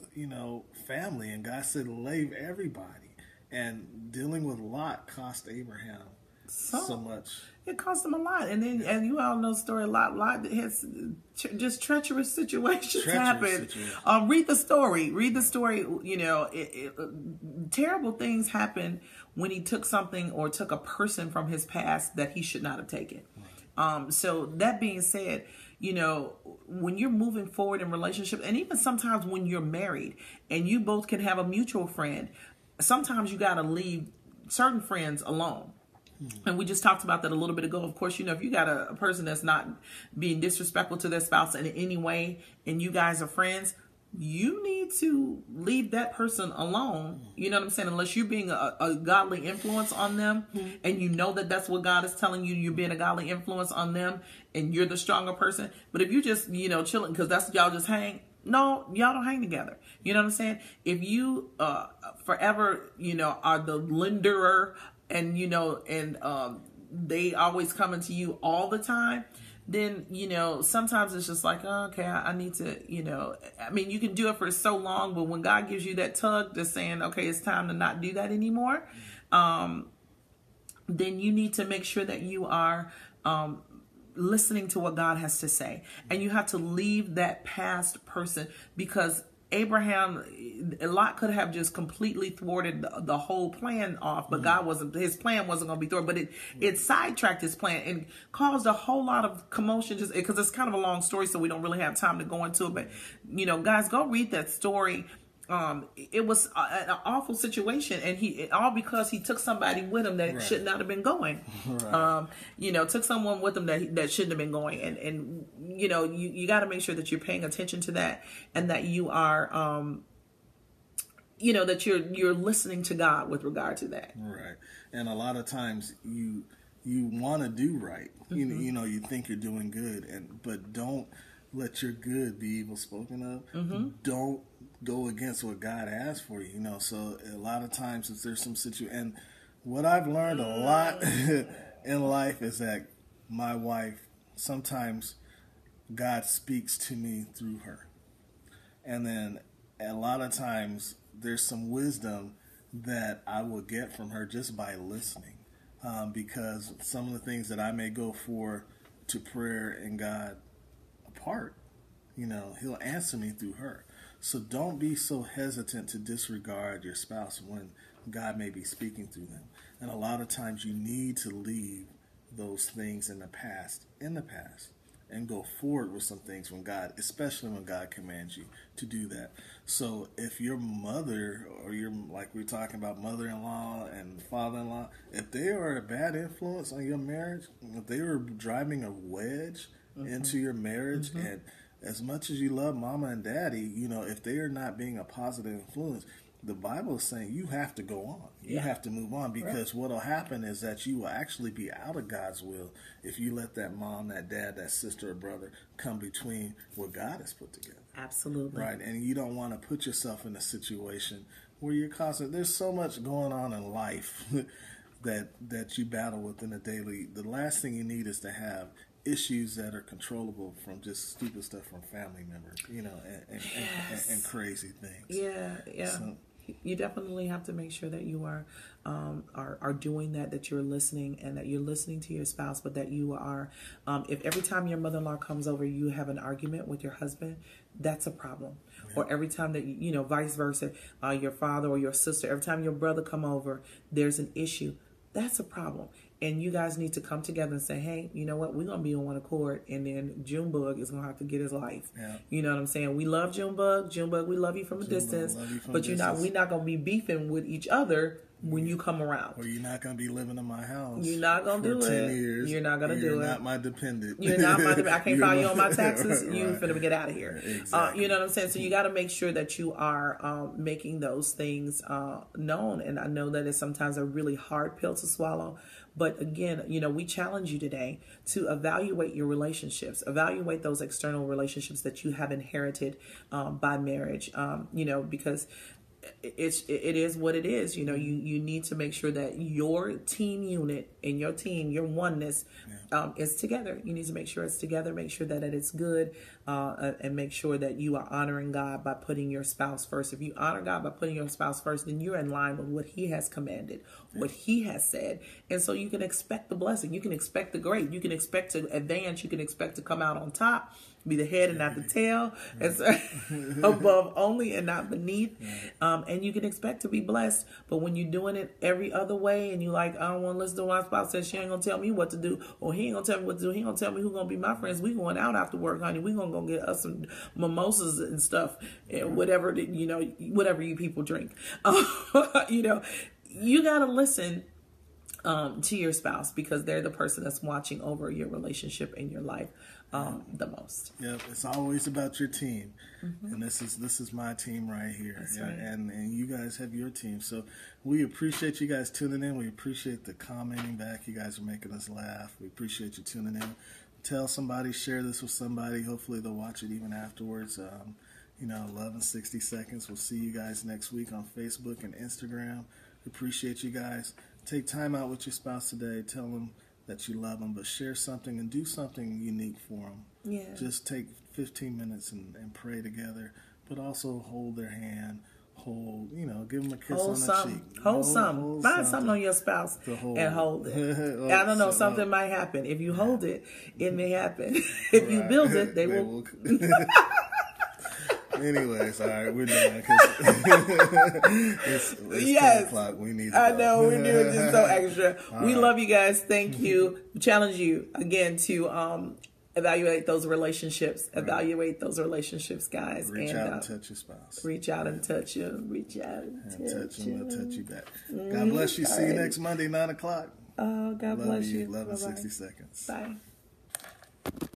[SPEAKER 1] family, and God said, leave everybody. And dealing with Lot cost Abraham so much.
[SPEAKER 2] It cost him a lot. And then, and you all know the story, Lot has just treacherous situations happen. Read the story. Terrible things happen when he took something or took a person from his past that he should not have taken. So that being said, when you're moving forward in relationship, and even sometimes when you're married and you both can have a mutual friend, sometimes you got to leave certain friends alone. And we just talked about that a little bit ago. Of course, if you got a person that's not being disrespectful to their spouse in any way, and you guys are friends, you need to leave that person alone. You know what I'm saying? Unless you're being a godly influence on them, and you know that that's what God is telling you, you're being a godly influence on them, and you're the stronger person. But if you just, chilling because that's y'all just hang, no, y'all don't hang together. You know what I'm saying? If you forever, are the lenderer, and they always coming to you all the time, then sometimes it's just like, oh, okay, I need to, you can do it for so long, but when God gives you that tug to saying, okay, it's time to not do that anymore, then you need to make sure that you are listening to what God has to say, and you have to leave that past person, because Abraham, Lot could have just completely thwarted the whole plan off, but his plan wasn't going to be thwarted, but it sidetracked his plan and caused a whole lot of commotion, just because it's kind of a long story, so we don't really have time to go into it. But, guys, go read that story it was an awful situation, and all because he took somebody with him that should not have been going. Right. Took someone with him that shouldn't have been going, and you got to make sure that you're paying attention to that, and that you are, that you're listening to God with regard to that.
[SPEAKER 1] Right. And a lot of times you want to do right. Mm-hmm. You think you're doing good, but don't let your good be evil spoken of. Mm-hmm. Don't go against what God has for you. So a lot of times if there's some situation, and what I've learned a lot in life is that my wife, sometimes God speaks to me through her. And then a lot of times there's some wisdom that I will get from her just by listening. Because some of the things that I may go for to prayer and God apart, he'll answer me through her. So don't be so hesitant to disregard your spouse when God may be speaking through them. And a lot of times you need to leave those things in the past, and go forward with some things especially when God commands you to do that. So if your mother, or like we're talking about, mother-in-law and father-in-law, if they are a bad influence on your marriage, if they were driving a wedge into your marriage, and as much as you love mama and daddy, if they are not being a positive influence, the Bible is saying you have to go on. You have to move on, because what will happen is that you will actually be out of God's will if you let that mom, that dad, that sister or brother come between what God has put together.
[SPEAKER 2] Absolutely.
[SPEAKER 1] Right. And you don't want to put yourself in a situation where you're constantly, there's so much going on in life that you battle with in a daily. The last thing you need is to have issues that are controllable from just stupid stuff from family members, and crazy things.
[SPEAKER 2] Yeah. So, you definitely have to make sure that you are doing that you're listening, and that you're listening to your spouse, but that you are, if every time your mother-in-law comes over, you have an argument with your husband, that's a problem. Yeah. Or every time that, vice versa, your father or your sister, every time your brother come over, there's an issue, that's a problem. And you guys need to come together and say, hey, you know what? We're going to be on one accord. And then Junebug is going to have to get his life. Yeah. You know what I'm saying? We love Junebug. Junebug, we love you from a distance. But we're not going to be beefing with each other when you come around.
[SPEAKER 1] Or you're not going to be living in my house.
[SPEAKER 2] You're not going to do
[SPEAKER 1] 10
[SPEAKER 2] it.
[SPEAKER 1] years.
[SPEAKER 2] You're not going to do it.
[SPEAKER 1] You're not my dependent.
[SPEAKER 2] You're not my dependent. I can't file you on my taxes.
[SPEAKER 1] Right.
[SPEAKER 2] You finna get out of here.
[SPEAKER 1] Exactly.
[SPEAKER 2] You know what I'm saying? So you got to make sure that you are making those things known. And I know that it's sometimes a really hard pill to swallow. But again, we challenge you today to evaluate your relationships, evaluate those external relationships that you have inherited by marriage, because it is what it is. You need to make sure that your team unit and your team, your oneness is together. You need to make sure it's together, make sure that it's good, and make sure that you are honoring God by putting your spouse first. If you honor God by putting your spouse first, then you're in line with what he has commanded, what he has said. And so you can expect the blessing. You can expect the great. You can expect to advance. You can expect to come out on top, be the head and not the tail, and so, above only and not beneath. And you can expect to be blessed. But when you're doing it every other way, and you like, I don't want to listen to what my spouse says, she ain't gonna tell me what to do, or he ain't gonna tell me what to do, he ain't gonna tell me who's gonna be my friends. We going out after work, honey. We gonna go get us some mimosas and stuff, and whatever whatever you people drink. You gotta listen to your spouse, because they're the person that's watching over your relationship and your life the most.
[SPEAKER 1] Yep, it's always about your team, and this is my team right here.
[SPEAKER 2] That's right.
[SPEAKER 1] And you guys have your team. So we appreciate you guys tuning in. We appreciate the commenting back. You guys are making us laugh. We appreciate you tuning in. Tell somebody, share this with somebody. Hopefully they'll watch it even afterwards. Love in 60 seconds. We'll see you guys next week on Facebook and Instagram. We appreciate you guys. Take time out with your spouse today. Tell them that you love them, but share something and do something unique for them.
[SPEAKER 2] Yeah.
[SPEAKER 1] Just take 15 minutes and pray together, but also hold their hand. Give them a kiss on the cheek.
[SPEAKER 2] Hold something. Find something on your spouse and hold it. I don't know, something might happen. If you hold it, it may happen. If you build it, they will.
[SPEAKER 1] Anyways, all right, we're done. It's 10 o'clock. We need to go.
[SPEAKER 2] I know, we're doing this so extra. We love you guys. Thank you. We challenge you again to evaluate those relationships. Right. Evaluate those relationships, guys.
[SPEAKER 1] Reach out and touch your spouse.
[SPEAKER 2] Reach out and touch them. Reach out and touch
[SPEAKER 1] them. They'll touch you back. God bless you. See you next Monday, 9 o'clock.
[SPEAKER 2] Oh, God bless you.
[SPEAKER 1] Love in 60 seconds.
[SPEAKER 2] Bye.